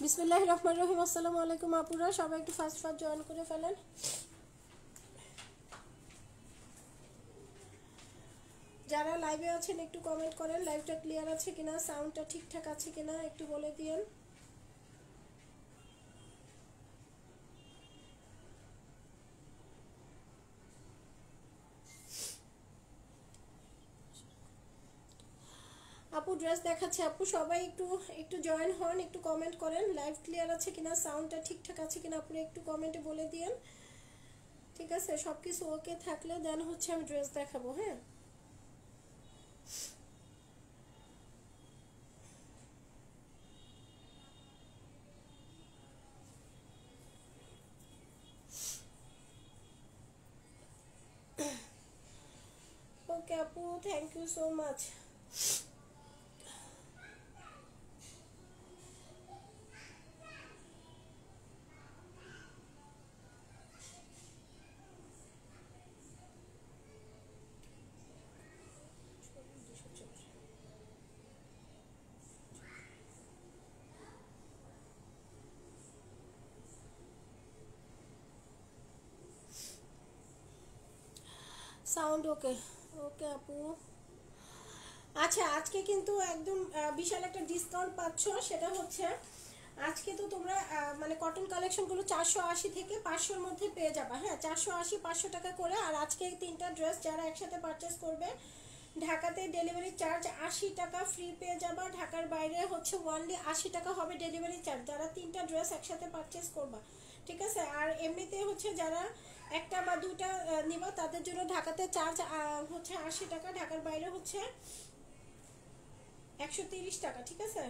বিসমিল্লাহির রহমানির রহিম। আসসালামু আলাইকুম আপুরা, সবাই একটু ফাস্ট ফাস্ট জয়েন করে ফেলেন। যারা লাইভে আছেন একটু কমেন্ট করেন, লাইভটা ক্লিয়ার আছে কিনা, সাউন্ডটা ঠিকঠাক আছে কিনা একটু বলে দিয়েন। আপু ড্রেস দেখাচ্ছে, আপু সবাই একটু একটু জয়েন হন, একটু কমেন্ট করেন লাইভ ক্লিয়ার আছে কিনা, সাউন্ডটা ঠিকঠাক আছে কিনা আপনি একটু কমেন্টে বলে দিয়েন। ঠিক আছে, সব কিছু ওকে থাকলে দেন হচ্ছে আমি ড্রেস দেখাবো। হ্যাঁ, ওকে আপু, thank you so much. Sound okay? Okay আপু, আচ্ছা আজকে কিন্তু একদম বিশাল একটা ডিসকাউন্ট পাচ্ছ। সেটা হচ্ছে আজকে তো তোমরা মানে কটন কালেকশনগুলো 480 থেকে 500-র মধ্যে পেয়ে যাবে। হ্যাঁ, 480 500 টাকা করে। আর আজকে এই তিনটা ড্রেস যারা একসাথে পারচেস করবে, ঢাকাতে ডেলিভারি চার্জ 80 টাকা ফ্রি পেয়ে যাবা। ঢাকার বাইরে হচ্ছে ওনলি 80 টাকা হবে ডেলিভারি চার্জ, যারা তিনটা ড্রেস একসাথে পারচেস করবা। ঠিক আছে, আর এমনিতে হচ্ছে যারা একটা বা দুটা নিবা তাদের জন্য ঢাকাতে চার্জ হচ্ছে 80 টাকা, ঢাকার বাইরে হচ্ছে 130 টাকা। ঠিক আছে,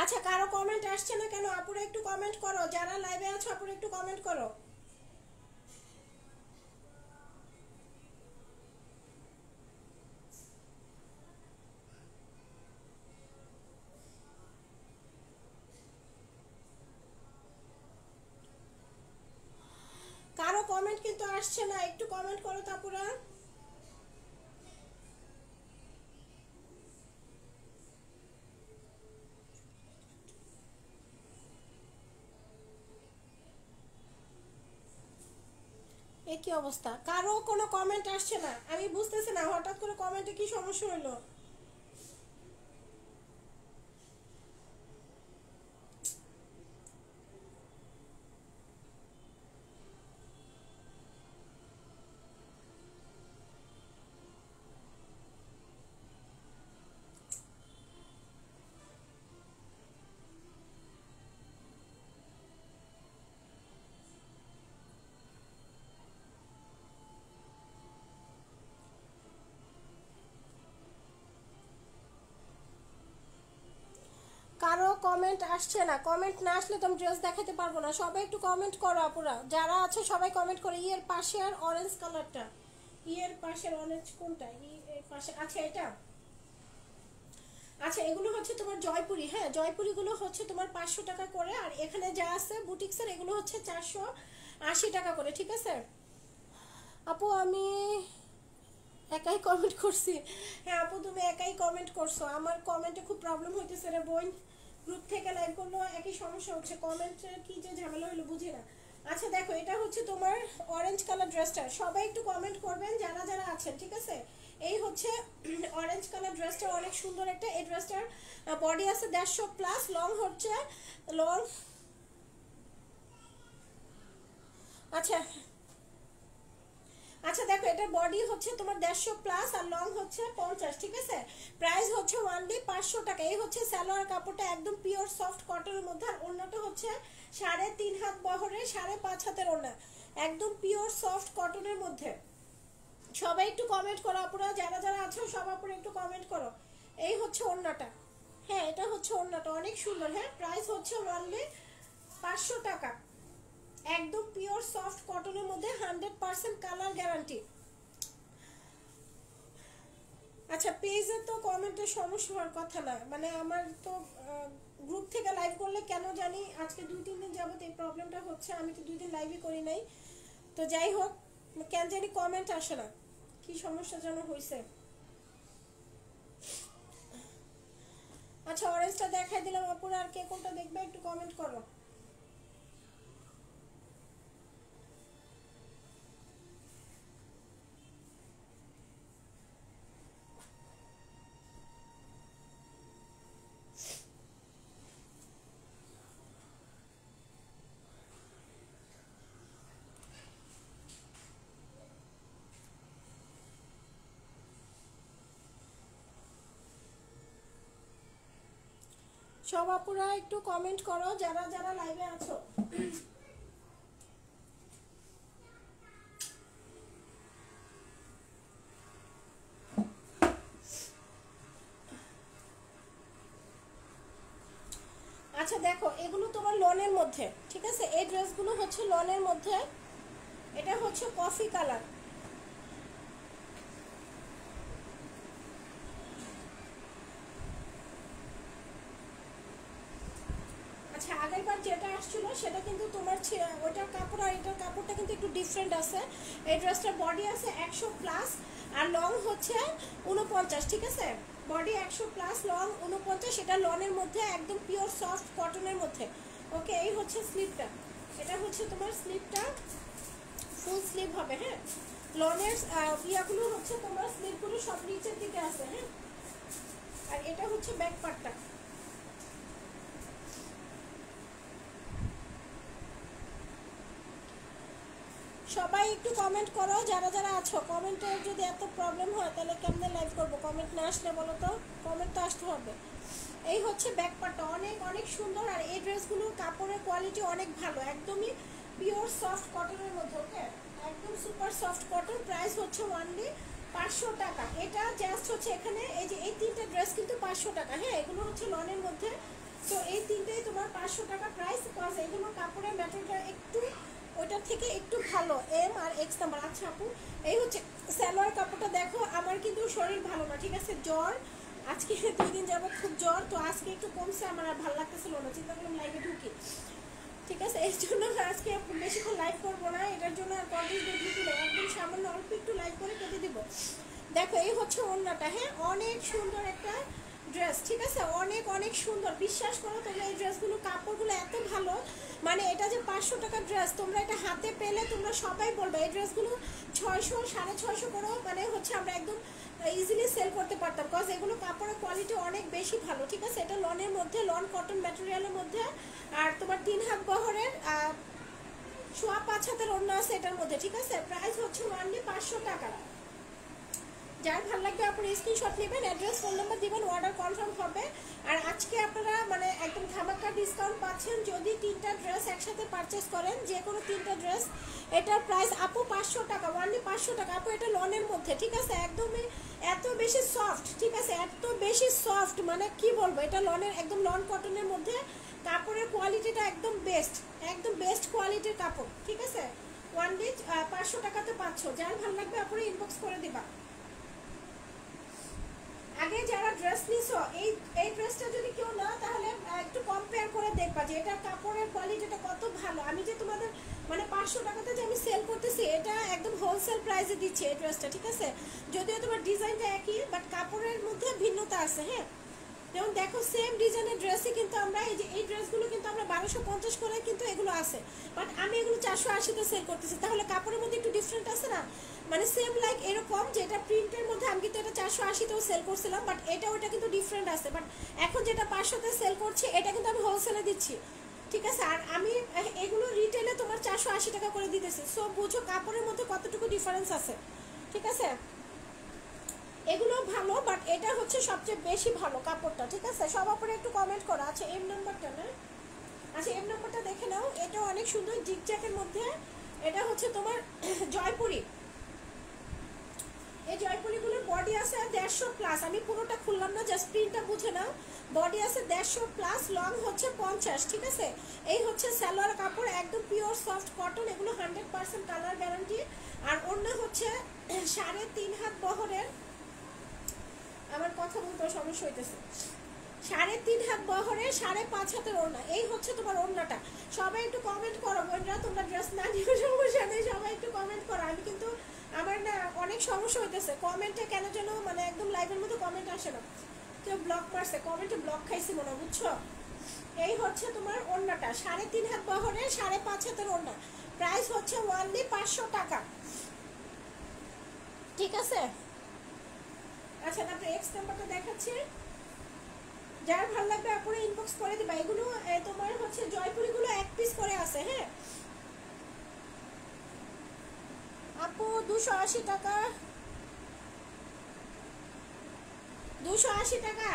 আচ্ছা কারো কমেন্ট আসছে না কেন? আপুরা একটু কমেন্ট করো, যারা লাইভে আছো আপুরা একটু কমেন্ট করো। কারো কমেন্ট কিন্তু আসছে না, একটু কমেন্ট করো তো আপুরা। এ কি অবস্থা, কারো কোনো কমেন্ট আসছে না, আমি বুঝতেছি না হঠাৎ করে কমেন্টে কি সমস্যা হলো। কারো কমেন্ট আসছে না, কমেন্ট না আসলে তো আমি ড্রেস দেখাতে পারবো না। সবাই একটু কমেন্ট করো আপুরা, যারা আছে সবাই কমেন্ট করো। ইয়ের পাশে আর অরেঞ্জ কালারটা, ইয়ের পাশের অরেঞ্জ কোনটা, এর পাশে আচ্ছা এটা। আচ্ছা এগুলো হচ্ছে তোমার জয়পুরি। হ্যাঁ, জয়পুরিগুলো হচ্ছে তোমার 500 টাকা করে, আর এখানে যা আছে বুটিক্সের এগুলো হচ্ছে 480 টাকা করে। ঠিক আছে আপু, আমি একাই কমেন্ট করছি। হ্যাঁ আপু, তুমি একাই কমেন্ট করছো, আমার কমেন্টে খুব প্রবলেম হইতেছে রে বোন। গ্রুপ থেকে লাইভ করলেও একই সমস্যা হচ্ছে, কমেন্টের কি যে ঝামেলা হইলো বুঝি না। আচ্ছা দেখো, এটা হচ্ছে তোমার অরেঞ্জ কালার ড্রেসটা, সবাই একটু কমেন্ট করবেন যারা যারা আছেন। ঠিক আছে, এই হচ্ছে অরেঞ্জ কালার ড্রেসটা, অনেক সুন্দর একটা। এই ড্রেসটার বডি আছে 150 প্লাস, লং হচ্ছে লং। আচ্ছা আচ্ছা দেখো, এটার বডি হচ্ছে তোমার 150 প্লাস আর লং হচ্ছে 50। ঠিক আছে, প্রাইস হচ্ছে ওনলি 500 টাকা। এই হচ্ছে সালোয়ার কাপড়টা, একদম পিওর সফট কটনের মধ্যে। আর ওড়নাটা হচ্ছে 3.5 হাত বহরের, 5.5 হাতের ওড়না। একদম পিওর সফট কটনের মধ্যে। সবাই একটু কমেন্ট করো আপুরা, যারা যারা আছো সব আপুরা একটু কমেন্ট করো। এই হচ্ছে ওড়নাটা, হ্যাঁ এটা হচ্ছে ওড়নাটা, অনেক সুন্দর। হ্যাঁ প্রাইস হচ্ছে অনলি 500 টাকা। একদম পিওর সফট কটনের মধ্যে 100% কালার গ্যারান্টি। আচ্ছা পেজে তো কমেন্টের সমস্যা হওয়ার কথা না, মানে আমার তো গ্রুপ থেকে লাইভ করলে কেন জানি আজকে 2-3 দিন যাবত এই প্রবলেমটা হচ্ছে। আমি তো 2 দিন লাইভই করি নাই, তো যাই হোক কেন জানি কমেন্ট আসে না, কি সমস্যা যেন হয়েছে। আচ্ছা অরেঞ্জটা দেখাই দিলাম আপুরা, আর কে কোনটা দেখবে একটু কমেন্ট করো। সব আপুরা একটু কমেন্ট করো যারা যারা লাইভে আছো। আচ্ছা দেখো এগুলো তোমার লনের মধ্যে, ঠিক আছে, এই ড্রেসগুলো হচ্ছে লনের মধ্যে। এটা হচ্ছে কফি কালার। আচ্ছা আগেরবার যেটা আসছিল সেটা কিন্তু তোমার ওইটার কাপড় আর এটার কাপড়টা কিন্তু একটু ডিফারেন্ট আছে। এই ড্রেসটার বডি আছে 100+ আর লং হচ্ছে 49, ঠিক আছে, বডি 100+ লং 49। এটা লনের মধ্যে একদম পিওর সফট কটনের মধ্যে। ওকে এই হচ্ছে স্লিভটা, এটা হচ্ছে তোমার স্লিভটা, ফুল স্লিভ হবে। হ্যাঁ লনের ইয়াগুলো হচ্ছে তোমার স্লিভগুলো সব নিচের দিকে আছে। হ্যাঁ আর এটা হচ্ছে ব্যাক পার্টটা। সবাই একটু কমেন্ট করো যারা যারা আছো। কমেন্টের যদি এত প্রবলেম হয় তাহলে কেমনে লাইভ করবো? কমেন্ট না আসলে বলো তো, কমেন্ট তো আসতে হবে। এই হচ্ছে ব্যাক পার্টটা, অনেক অনেক সুন্দর। আর এই ড্রেসগুলোর কাপড়ের কোয়ালিটি অনেক ভালো, একদমই পিওর সফট কটনের মধ্যে। ওকে একদম সুপার সফট কটন। প্রাইস হচ্ছে অনলি 500 টাকা। এটা জাস্ট হচ্ছে এখানে এই যে এই তিনটে ড্রেস কিন্তু 500 টাকা। হ্যাঁ এগুলো হচ্ছে লনের মধ্যে, তো এই তিনটেই তোমার 500 টাকা প্রাইস। কজ এগুলো কাপড়ের ম্যাটেরিয়ালটা একটু ওইটার থেকে একটু ভালো, এম আর এক্স নাম্বার। আচ্ছা আপু এই হচ্ছে সালোয়ার কাপড়টা। দেখো আমার কিন্তু শরীর ভালো না, ঠিক আছে, জ্বর আজকে 2 দিন যাবত খুব জ্বর, তো আজকে একটু কমছে, আমার আর ভালো লাগতেছিল না, চিন্তা করলাম লাইভে ঢুকি, ঠিক আছে, এই জন্য আজকে বেশিক্ষণ লাইভ করবো না। এটার জন্য আর কন্টিনিউ ঢুকি না, একদম সামান্য অল্প একটু লাইভ করে কেটে দিব। দেখো এই হচ্ছে ওড়নাটা। হ্যাঁ অনেক সুন্দর একটা ড্রেস, ঠিক আছে, অনেক অনেক সুন্দর। বিশ্বাস করো তোমরা এই ড্রেসগুলো কাপড়গুলো এত ভালো, মানে এটা যে 500 টাকার ড্রেস, তোমরা এটা হাতে পেলে তোমরা সবাই বলবে এই ড্রেসগুলো 600 650 করেও মানে হচ্ছে আমরা একদম ইজিলি সেল করতে পারতাম। কজ এগুলো কাপড়ের কোয়ালিটি অনেক বেশি ভালো, ঠিক আছে। এটা লনের মধ্যে, লন কটন ম্যাটেরিয়ালের মধ্যে। আর তোমার 3 হাত বহরের 5.5 হাতের ওড়না আছে এটার মধ্যে, ঠিক আছে। প্রাইস হচ্ছে অনলি 500 টাকা। যার ভালো লাগবে আপনারা স্ক্রিনশট নেবেন, অ্যাড্রেস ফোন নাম্বার দিবেন, অর্ডার কনফার্ম হবে। আর আজকে আপনারা মানে একদম ধামাকা ডিসকাউন্ট পাচ্ছেন যদি 3টা ড্রেস একসাথে পারচেস করেন, যে কোনো 3টা ড্রেস। এটার প্রাইস আপু 500 টাকা, অনলি 500 টাকা। আপু এটা লনের মধ্যে, ঠিক আছে, একদমই এত বেশি সফট, ঠিক আছে, এত বেশি সফট, মানে কি বলবো, এটা লনের একদম লন কটনের মধ্যে। কাপড়ের কোয়ালিটিটা একদম বেস্ট, একদম বেস্ট কোয়ালিটির কাপড়, ঠিক আছে। অনলি 500 টাকাতে পাচ্ছ। যার ভালো লাগবে আপনারা ইনবক্স করে দিবা। আগে যারা ড্রেস নিছো এই ড্রেসটা যদি কেউ না, তাহলে একটু কম্পেয়ার করে দেখবা যে এটা কাপড়ের কোয়ালিটিটা কত ভালো। আমি যে তোমাদের মানে 500 টাকাতে যে আমি সেল করতেছি, এটা একদম হোলসেল প্রাইসে দিচ্ছি এই ড্রেসটা, ঠিক আছে। যদিও তোমার ডিজাইনটা একই, বাট কাপড়ের মধ্যে ভিন্নতা আছে। হ্যাঁ যেমন দেখো সেম ডিজাইনের ড্রেসই কিন্তু আমরা এই যে এই ড্রেসগুলো কিন্তু আমরা 1250 করে কিন্তু এগুলো আছে, বাট আমি এগুলো 480-তে সেল করতেছি। তাহলে কাপড়ের মধ্যে একটু ডিফারেন্ট আছে না, মানে সেম লাইক এরকম যে এটা প্রিন্টের মধ্যে আমি কিন্তু এটা 480-তেও সেল করছিলাম, বাট এটা ওটা কিন্তু ডিফারেন্ট আছে। বাট এখন যেটা 500-তে সেল করছি এটা কিন্তু আমি হোলসেলে দিচ্ছি, ঠিক আছে। আর আমি এগুলো রিটেলে তোমার 480 টাকা করে দিতেছি। সো বুঝো কাপড়ের মধ্যে কতটুকু ডিফারেন্স আছে, ঠিক আছে। এগুলো ভালো, বাট এটা হচ্ছে সবচেয়ে বেশি ভালো কাপড়টা, ঠিক আছে। সবার উপরে একটু কমেন্ট করো। আচ্ছা এম নাম্বারটা না, আচ্ছা এম নাম্বারটা দেখে নাও, এটা অনেক সুন্দর জিগজ্যাগের মধ্যে এটা হচ্ছে তোমার জয়পুরি। এই জয়পুরিগুলোর বডি আছে 150 প্লাস, আমি পুরোটা খুললাম না, জাস্ট প্রিন্টটা বুঝে নাও। বডি আছে 150 প্লাস, লং হচ্ছে 50, ঠিক আছে। এই হচ্ছে সালোয়ার কাপড়, একদম পিওর সফট কটন, এগুলো 100% কালার গ্যারান্টি। আর ওড়না হচ্ছে 3.5 হাত বহরের, আমার কথা বলতে সমস্যা হইতেছে, 3.5 হাত বহরে 5.5 হাতের ওড়না। এই হচ্ছে তোমার ওড়নাটা। সবাই একটু কমেন্ট করো বোনরা, তোমরা ড্রেস না নিয়ে সমস্যা নেই, সবাই একটু কমেন্ট করো। আমি কিন্তু আমার না অনেক সমস্যা হইতেছে কমেন্টে, কেন যেন মানে একদম লাইভের মধ্যে কমেন্ট আসে না, কেউ ব্লক মারছে, কমেন্টে ব্লক খাইছি মনে, বুঝছো। এই হচ্ছে তোমার ওড়নাটা, 3.5 হাত বহরে 5.5 হাতের ওড়না। প্রাইস হচ্ছে ওনলি 500 টাকা, ঠিক আছে। আচ্ছা, তারপরে এক্স নাম্বারটা দেখাচ্ছি, যার ভালো লাগবে আপুরে ইনবক্স করে দিবা। এগুলো তোমার হচ্ছে জয়পুরিগুলো 1 পিস করে আছে, হ্যাঁ আপু 280 টাকা, 280 টাকা।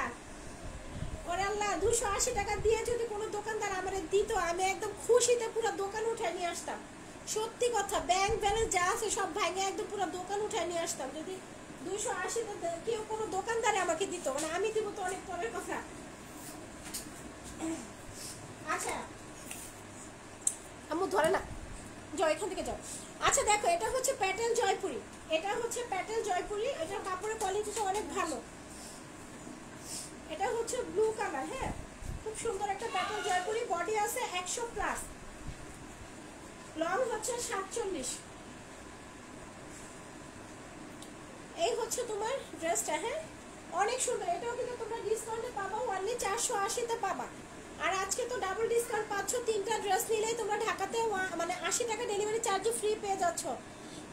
ওরে আল্লাহ, 280 টাকা দিয়ে যদি কোনো দোকানদার আমারে দিত, আমি একদম খুশিতে পুরো দোকান উঠায় নিয়ে আসতাম। সত্যি কথা, ব্যাংক ব্যালেন্স যা আছে সব ভাঙে একদম পুরো দোকান উঠায় নিয়ে আসতাম, যদি 280 টাকা কেউ কোনো দোকানদারে আমাকে দিত। মানে আমি দিব তো অনেক পরের কথা। আচ্ছা আম্মু ধরে না, যাও এখান থেকে যাও। আচ্ছা দেখো, এটা হচ্ছে প্যাটেল জয়পুরি, এটা হচ্ছে প্যাটেল জয়পুরি, এটার কাপড়ের কোয়ালিটিটা অনেক ভালো। এটা হচ্ছে ব্লু কালার, হ্যাঁ খুব সুন্দর একটা প্যাটেল জয়পুরি, বডি আছে 100 প্লাস, লং হচ্ছে 47। এই হচ্ছে তোমার ড্রেসটা, হ্যাঁ অনেক সুন্দর। এটাও কিন্তু তোমরা ডিসকাউন্টে পাবা, অনলি 480-তে পাবা। আর আজকে তো ডাবল ডিসকাউন্ট পাচ্ছ, 3টা ড্রেস নিলেই তোমরা ঢাকাতে মানে 80 টাকা ডেলিভারি চার্জ ফ্রি পেয়ে যাচ্ছ।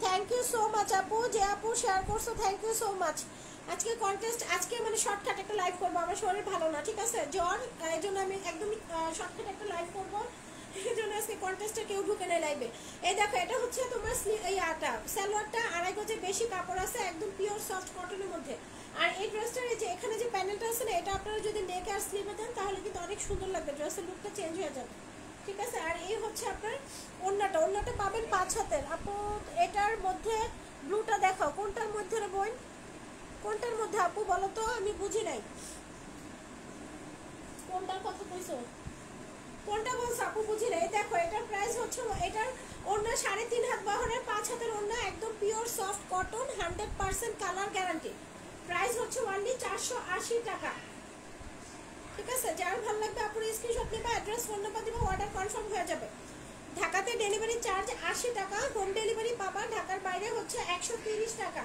থ্যাংক ইউ সো মাচ আপু, যে আপু শেয়ার করছো থ্যাংক ইউ সো মাচ। আজকে কন্টেস্ট, আজকে মানে শর্টকাট একটা লাইভ করবো, আমার শরীর ভালো না, ঠিক আছে জ্বর, এই জন্য আমি একদমই শর্টকাট একটা লাইভ করবো, এই জন্য আজকে কন্টেস্টে কেউ ঢুকে নেয় লাইভে। এই দেখো, এটা হচ্ছে তোমার এই সালোয়ারটা 2.5 গজের বেশি কাপড় আছে, একদম পিওর সফট কটনের মধ্যে। আর এই ড্রেসটার এই যে এখানে যে প্যানেলটা আছে না, এটা আপনারা যদি নেক আর স্লিভে দেন তাহলে কিন্তু অনেক সুন্দর লাগবে, ড্রেসের লুকটা চেঞ্জ হয়ে যাবে, ঠিক আছে। আর এই হচ্ছে আপনার ওড়নাটা, ওড়নাটা পাবেন 5 হাতের। আপু এটার মধ্যে ব্লুটা দেখাও, কোনটার মধ্যে রে বোন, কোনটার মধ্যে আপু বলো তো, আমি বুঝি নাই কোনটার কথা কইছো, কোনটা বলছো আপু বুঝি নাই। দেখো এটার প্রাইস হচ্ছে, এটার ওড়না 3.5 হাত বহরের 5 হাতের ওড়না, একদম pure soft cotton, 100% colour guarantee. Price হচ্ছে অনলি 480 টাকা, ঠিক আছে। যার ভালো লাগবে আপুর স্ক্রিনশট নেবা, অ্যাড্রেস ফোন নাম্বার দিবা, অর্ডার কনফার্ম হয়ে যাবে। ঢাকাতে ডেলিভারি চার্জ 80 টাকা, হোম ডেলিভারি পাবা। ঢাকার বাইরে হচ্ছে 130 টাকা,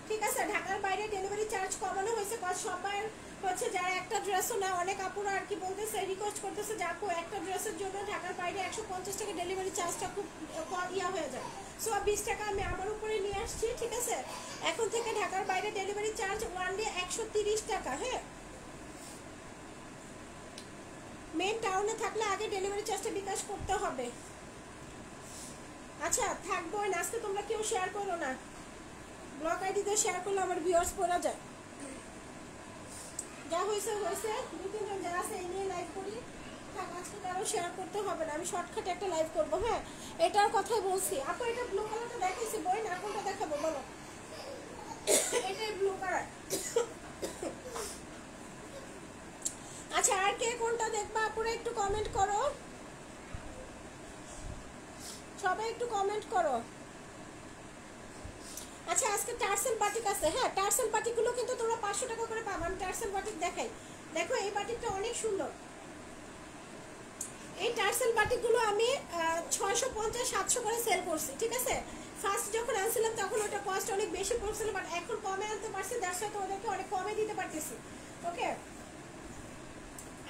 ঠিক আছে। ঢাকার বাইরে ডেলিভারি চার্জ কমানো হয়েছে, সবার হচ্ছে যারা একটা ড্রেসও না, অনেক আপুরা আর কি বলতেছে, রিকোয়েস্ট করতেছে যে আপু একটা ড্রেসের জন্য ঢাকার বাইরে 150 টাকা ডেলিভারি চার্জটা খুব ইয়া হয়ে যায়, সো 20 টাকা আমি আমার উপরে নিয়ে আসছি, ঠিক আছে। এখন থেকে ঢাকার বাইরে ডেলিভারি চার্জ ওয়ানলি 130 টাকা, হ্যাঁ। মেন টাউনে থাকলে আগে ডেলিভারি চার্জটা বিকাশ করতে হবে। আচ্ছা থাকবো, আজকে তোমরা কেউ শেয়ার করো না, ব্লগ আইডিতে শেয়ার করলে আমার ভিউয়ার্স পড়া যায়। যা হয়েছে হয়েছে, 2-3 জন যারা আছে এই নিয়ে লাইভ করি, থাক আজকে কারো শেয়ার করতে হবে না, আমি শর্টকাটে একটা লাইভ করবো, হ্যাঁ এটার কথাই বলছি। আপু এটা ব্লু কালারটা দেখাইছি, বই না কোনটা দেখাবো বলো, এটাই ব্লু কালার। আচ্ছা আর কে কোনটা দেখবা আপুরা একটু কমেন্ট করো, সবাই একটু কমেন্ট করো। আচ্ছা আজকে টার্সেল বাটিক আছে, হ্যাঁ টার্সেল বাটিকগুলো কিন্তু তোমরা 500 টাকা করে পাবা। আমি টার্সেল বাটিক দেখাই, দেখো এই বাটিকটা অনেক সুন্দর। এই টার্সেল বাটিকগুলো আমি 650-700 করে সেল করছি, ঠিক আছে। ফার্স্ট যখন আনছিলাম তখন ওটা কস্ট অনেক বেশি পড়ছিল, বাট এখন কমে আনতে পারছি, যার সাথে ওদেরকে অনেক কমে দিতে পারতেছি, ওকে।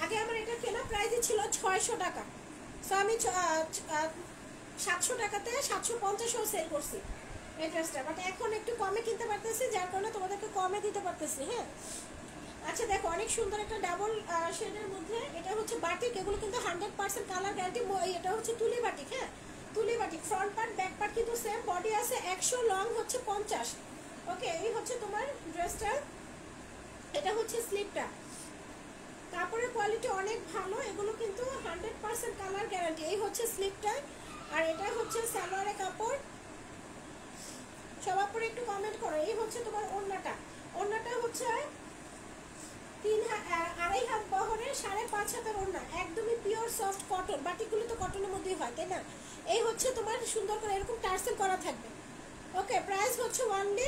আগে আমার এটা কেনা প্রাইসই ছিল 600 টাকা, সো আমি 700 টাকাতে 750-ও সেল করছি এই ড্রেসটা, বাট এখন একটু কমে কিনতে পারতেছি, যার কারণে তোমাদেরকে কমে দিতে পারতেছি, হ্যাঁ। আচ্ছা দেখো অনেক সুন্দর একটা ডাবল শেডের মধ্যে, এটা হচ্ছে বাটিক, এগুলো কিন্তু 100% কালার গ্যারান্টি। এটা হচ্ছে তুলি বাটিক, হ্যাঁ তুলি batik, front part back part কিন্তু সেম, বডি আছে 100, লং হচ্ছে 50, ওকে। এই হচ্ছে তোমার ড্রেসটা, এটা হচ্ছে স্লিপটা, কাপড়ের কোয়ালিটি অনেক ভালো, এগুলো কিন্তু 100% কালার গ্যারান্টি। এই হচ্ছে স্লিপটা, আর এটা হচ্ছে সালোয়ারের কাপড়। সবার পরে একটু কমেন্ট করো। এই হচ্ছে তোমার ওড়নাটা। ওড়নাটা হচ্ছে 2.5 হাত বহরের 5.5 হাতের ওড়না, একদমই পিওর সফট কটন। বাটিকগুলো তো কটনের মধ্যেই হয়, তাই না? এই হচ্ছে তোমার সুন্দর করে এরকম টার্সেল করা থাকবে। ওকে, প্রাইস হচ্ছে ওয়ানলি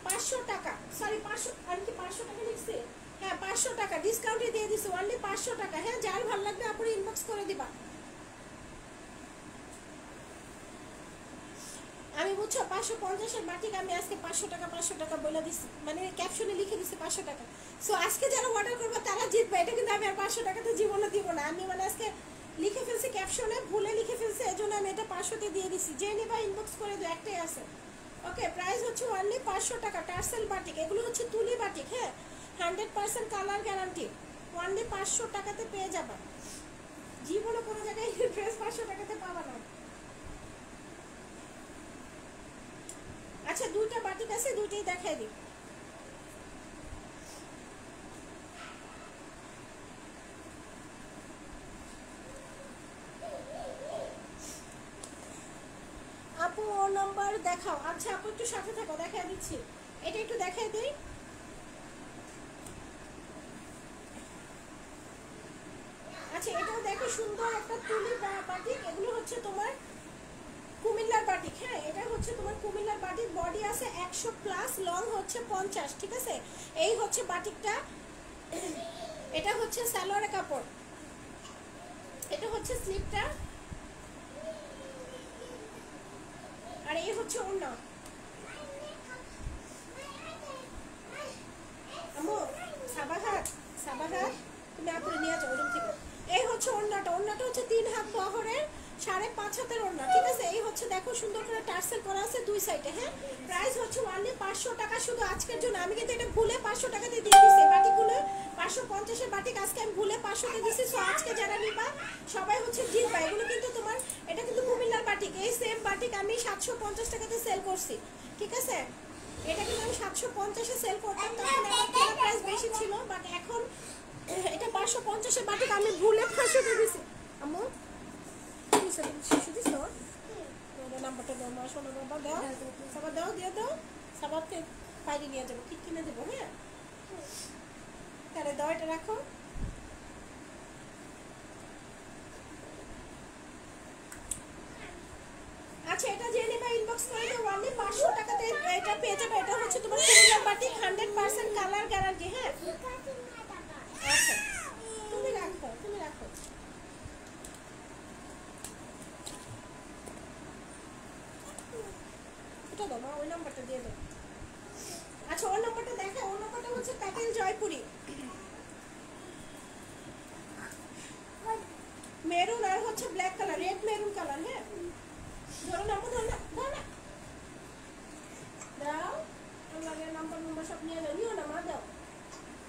500 টাকা। সরি 500, আর কি 500 টাকা লিখছি? হ্যাঁ 500 টাকা ডিসকাউন্টে দিয়ে দিছি, ওয়ানলি 500 টাকা। হ্যাঁ, যার ভালো লাগবে আপনি ইনবক্স করে দিবা। আমি বুঝছো 550-এর বাটিক আমি আজকে 500 টাকা বলে দিছি, মানে ক্যাপশনে লিখে দিছি 500 টাকা। সো আজকে যারা অর্ডার করবে তারা জিতবে। এটা কিন্তু আমি আর 500 টাকাতে জীবনে দিব না। আমি মানে আজকে লিখে ফেলছি, ক্যাপশনে ভুলে লিখে ফেলছি, এজন্য আমি এটা 500-তে দিয়ে দিছি। যে নেবা ইনবক্স করে দাও, একটাই আছে। ওকে, প্রাইস হচ্ছে অনলি 500 টাকা। টার্সেল বাটিক, এগুলো হচ্ছে তুলি বাটিক। হ্যাঁ, 100% কালার গ্যারান্টি। অনলি 500 টাকাতে পেয়ে যাবা। জীবনে কোনো জায়গায় ড্রেস 500 টাকাতে পাবা না। আচ্ছা, দুইটা বাটিক আছে, দুইটাই দেখাই দিই। আপু ও নাম্বার দেখাও। আচ্ছা আপু একটু সাথে থাকো, দেখাই দিচ্ছি। এটা একটু দেখাই দিই। আচ্ছা, এটাও দেখো সুন্দর একটা তুলি বাটিক। এগুলো হচ্ছে তোমার কুমিল্লার বাটিক। হ্যাঁ, এটা হচ্ছে তোমার কুমিল্লার বাটিক। বডি আছে 100+, লং হচ্ছে 50। ঠিক আছে, এই হচ্ছে বাটিকটা। এটা হচ্ছে সালোয়ারের কাপড়, এটা হচ্ছে স্লিপটা, আর এই হচ্ছে ওড়না। আমু সাবাহাত তুমি আপুরে নিয়ে যাও রুম থেকে। এই হচ্ছে ওড়নাটা। ওড়নাটা হচ্ছে 3 হাত বহরের 5.5 হাতের ওড়না। ঠিক আছে, এই হচ্ছে দেখো সুন্দর করে টার্সেল করা আছে দুই সাইডে। হ্যাঁ, প্রাইস হচ্ছে অনলি 500 টাকা শুধু আজকের জন্য। আমি কিন্তু এটা ভুলে 500 টাকাতে দিয়ে দিছি। বাটিকগুলো 550-এর বাটিক আজকে আমি ভুলে 500-তে দিছি। সো আজকে যারা নিবা সবাই হচ্ছে জিতবা। এগুলো কিন্তু তোমার, এটা কিন্তু কুমিল্লার বাটিক। এই সেম বাটিক আমি 750 টাকাতে সেল করছি। ঠিক আছে, এটা কিন্তু আমি 750-এ সেল করতাম, তখন আমার কেনা প্রাইস বেশি ছিল। বাট এখন এটা 550-এর বাটিক আমি ভুলে 500-তে দিছি। আম্মু শিশু দিস তো নাম্বারটা দাও, মা শোনো নাম্বার দাও, সবার দাও, দিয়ে দাও। সবারকে বাইরে নিয়ে যাবো, ঠিক কিনে দেবো। হ্যাঁ, তাহলে দাও, এটা রাখো। আচ্ছা, এটা যে নেবা ইনবক্স করে দাও, অনলি 500 টাকাতে এটা পেয়ে যাবে। এটা হচ্ছে তোমার কুমিল্লার বাটিক, 100% কালার গ্যারান্টি। হ্যাঁ, আচ্ছা তুমি রাখো, তুমি রাখো। এটা দাও মা, ওই নাম্বারটা দিয়ে দাও। আচ্ছা, ওর নাম্বারটা দেখা। ওর নাম্বারটা হচ্ছে প্যাটেল জয়পুরি, মেরুন আর হচ্ছে black colour, red maroon colour. হ্যাঁ, ধরো নাম্বার, ধরো না, ধরো না, দাও আমাদের নাম্বার সব নিয়ে যাও, নিও না মা, দাও।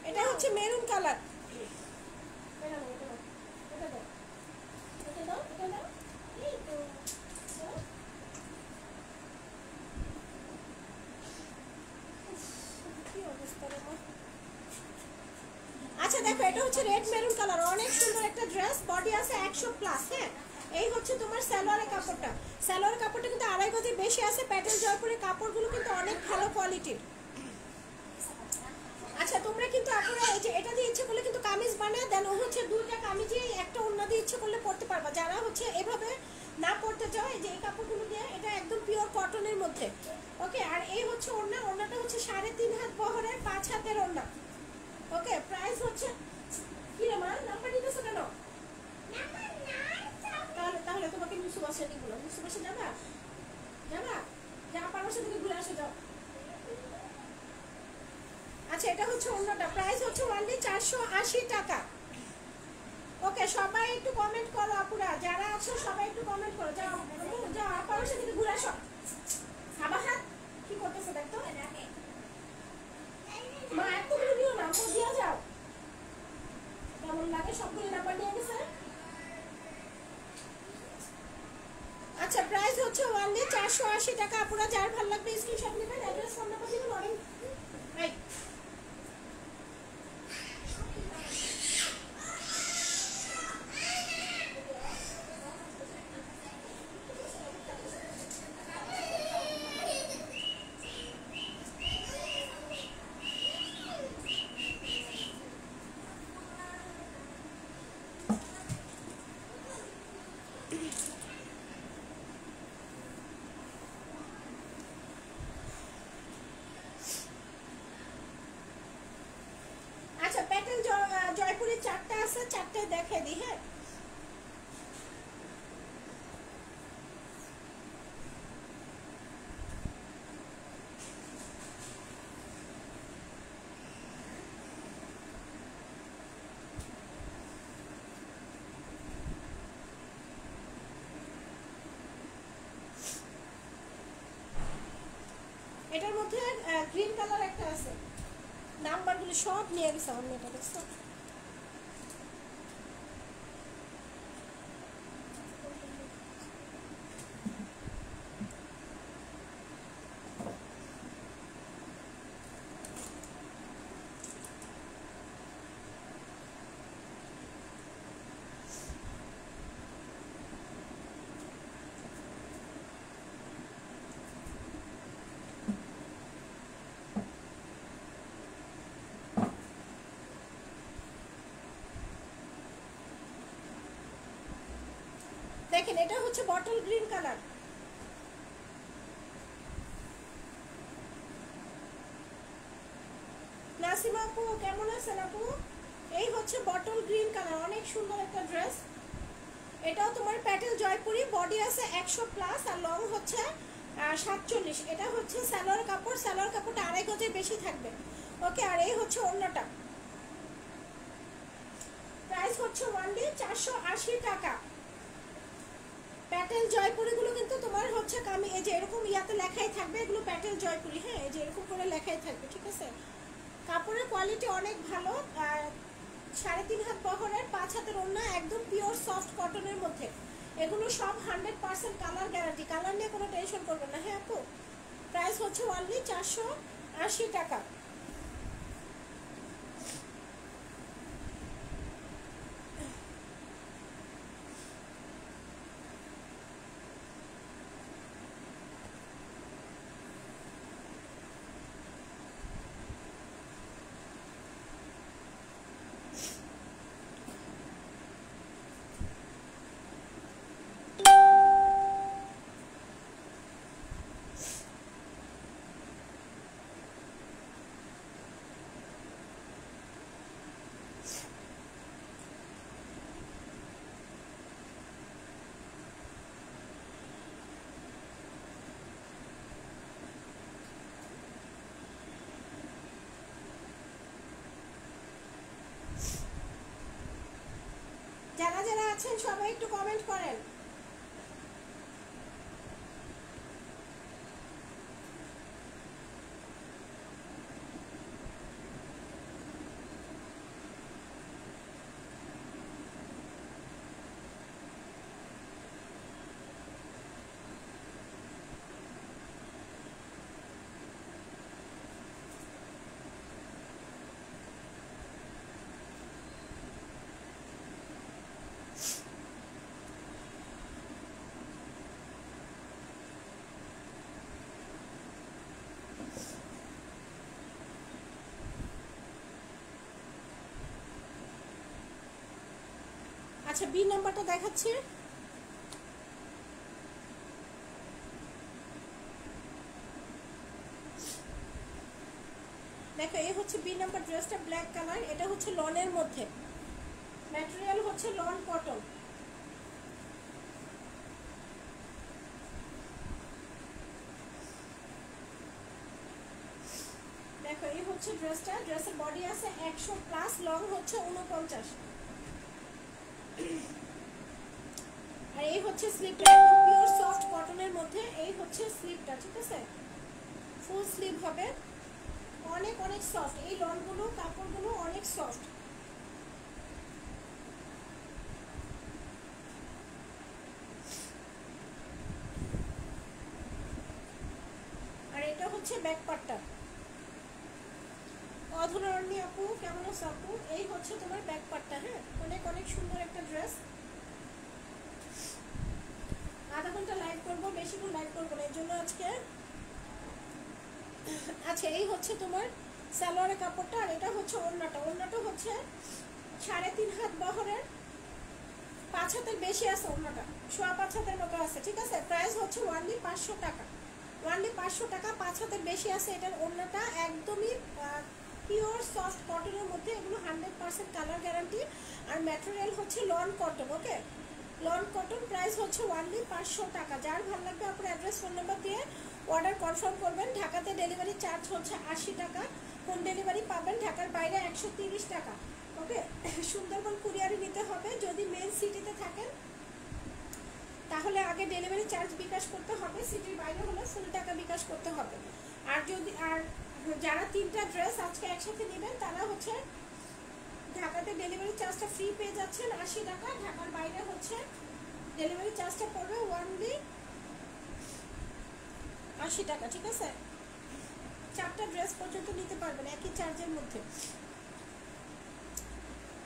এটা হচ্ছে মেরুন কালার। এটা দাও, এটা দাও, এটা দাও, এটা দাও, এই তো কি অবস্থা রে মা। আচ্ছা দেখো, এটা হচ্ছে রেড মেরুন কালার, অনেক সুন্দর একটা ড্রেস। বডি আছে 100+। হ্যাঁ, এই হচ্ছে তোমার সালোয়ারের কাপড়টা। সালোয়ারের কাপড়টা কিন্তু 2.5 গজের বেশি আছে। প্যাটেল জয়পুরের কাপড়গুলো কিন্তু অনেক ভালো কোয়ালিটির। আচ্ছা, তোমরা কিন্তু আপনারা এই যে এটা দিয়ে ইচ্ছে করলে কিন্তু কামিজ বানায় দেন। ও হচ্ছে দুইটা কামিজে একটা ওড়না দিয়ে ইচ্ছে করলে পরতে পারবা। যারা হচ্ছে এভাবে না পরতে চাও, এই যে এই কাপড়গুলো দিয়ে, এটা একদম পিওর কটনের মধ্যে। ওকে, আর এই হচ্ছে ওড়না। ওড়নাটা হচ্ছে 3.5 হাত বহরের 5 হাতের ওড়না। ওকে, প্রাইস হচ্ছে কি রে মা, নাম্বার দিতেছো কেন? তাহলে তোমাকে মুসু বাসা দিব না। মুসু বাসা যাবা, যাবা, যা পারো সেদিকে ঘুরে আসো, যাও। আচ্ছা, এটা হচ্ছে অন্যটা। প্রাইস হচ্ছে অনলি 480 টাকা। ওকে, সবাই একটু কমেন্ট করো আপুরা, যারা আছো সবাই একটু কমেন্ট করো। যাও যাও, পারো সেদিকে ঘুরে আসো। সাবাহাত কি করতেছে দেখতো, মা এতগুলো নিও না, আমু দিয়ে যাও। কেমন লাগে, সবগুলো নাম্বার নিয়ে গেছে। আচ্ছা, প্রাইস হচ্ছে অনলি 480 টাকা। আপুরা যার ভালো লাগবে স্ক্রিনশট নেবেন, অ্যাড্রেস ফোন নাম্বার দিবেন। অনেক আছে, চারটে দেখে দিই। হ্যাঁ, এটার মধ্যে গ্রিন কালার একটা আছে, নাম্বারগুলো সব নিয়ে গেছে অন্য, এটা দেখছো? দেখেন এটা হচ্ছে বটল গ্রিন কালার। নাসিমা আপু কেমন আছেন আপু? এই হচ্ছে বটল গ্রিন কালার, অনেক সুন্দর একটা ড্রেস। এটাও তোমার প্যাটেল জয়পুরি, বডি আছে 100 প্লাস আর লং হচ্ছে 47। এটা হচ্ছে সালোয়ার কাপড়, সালোয়ার কাপড়টা 2.5 গজের বেশি থাকবে। ওকে, আর এই হচ্ছে ওড়নাটা। প্রাইস হচ্ছে ওনলি 480 টাকা। প্যাটেল জয়পুরিগুলো কিন্তু তোমার হচ্ছে কামি, এই যে এরকম ইয়াতে লেখাই থাকবে, এগুলো প্যাটেল জয়পুরি। হ্যাঁ, এই যে এরকম করে লেখাই থাকবে, ঠিক আছে? কাপড়ের কোয়ালিটি অনেক ভালো। 3.5 হাত বহরের, 5 হাতের ওড়না, একদম পিওর সফট কটনের মধ্যে। এগুলো সব 100% কালার গ্যারান্টি, কালার নিয়ে কোনো টেনশন করবেন না। হ্যাঁ আপু, প্রাইস হচ্ছে অনলি 480 টাকা। যারা যারা আছেন সবাই একটু কমেন্ট করেন। আচ্ছা, বি নাম্বারটা দেখাচ্ছি। দেখো, এই হচ্ছে বি নাম্বার ড্রেসটা, ব্ল্যাক কালার। এটা হচ্ছে লনের মধ্যে, ম্যাটেরিয়াল হচ্ছে লন কটন। দেখো, এই হচ্ছে ড্রেসটা, ড্রেসের বডি আছে 100 প্লাস, লং হচ্ছে 49। আর এই হচ্ছে স্লিপটা, একদম পিওর সফট কটনের মধ্যে। এই হচ্ছে স্লিপটা, ঠিক আছে? ফুল স্লিভ হবে, অনেক অনেক সফট। এই লনগুলো, কাপড়গুলো অনেক সফট। আর এটা হচ্ছে ব্যাক পার্টটা। অধুরণী আপু কেমন আছো আপু? এই হচ্ছে তোমার ব্যাক পার্টটা। হ্যাঁ, অনেক অনেক সুন্দর একটা ড্রেস। আধা ঘন্টা লাইভ করবো, বেশিক্ষণ লাইভ করবো না, এর জন্য আজকে। আচ্ছা, এই হচ্ছে তোমার সালোয়ারের কাপড়টা, আর এটা হচ্ছে ওড়নাটা। ওড়নাটা হচ্ছে 3.5 হাত বহরের, 5 হাতের বেশি আছে ওড়নাটা, 5.25 হাতের মতো আছে, ঠিক আছে? প্রাইস হচ্ছে অনলি 500 টাকা। অনলি 500 টাকা, 5 হাতের বেশি আছে। এটার ওড়নাটা একদমই পিওর সফট কটনের মধ্যে, এগুলো 100% কালার গ্যারান্টি। আর ম্যাটেরিয়াল হচ্ছে লন কটন। ওকে, লন কটন, প্রাইস হচ্ছে অনলি 500 টাকা। যার ভালো লাগবে আপনার অ্যাড্রেস ফোন নাম্বার দিয়ে অর্ডার কনফার্ম করবেন। ঢাকাতে ডেলিভারি চার্জ হচ্ছে 80 টাকা, হোম ডেলিভারি পাবেন ঢাকার বাইরে 130 টাকা। ওকে, সুন্দরবন কুরিয়ারে নিতে হবে। যদি মেন সিটিতে থাকেন তাহলে আগে ডেলিভারি চার্জ বিকাশ করতে হবে, সিটির বাইরে হলে ফুল টাকা বিকাশ করতে হবে। আর যদি যারা 3টা ড্রেস আজকে একসাথে নেবেন তারা হচ্ছে ঢাকাতে ডেলিভারি চার্জটা ফ্রি পেয়ে যাচ্ছেন 80 টাকা, ঢাকার বাইরে হচ্ছে ডেলিভারি চার্জটা পড়বে অনলি 80 টাকা। ঠিক আছে, 4টা ড্রেস পর্যন্ত নিতে পারবেন একই চার্জের মধ্যে।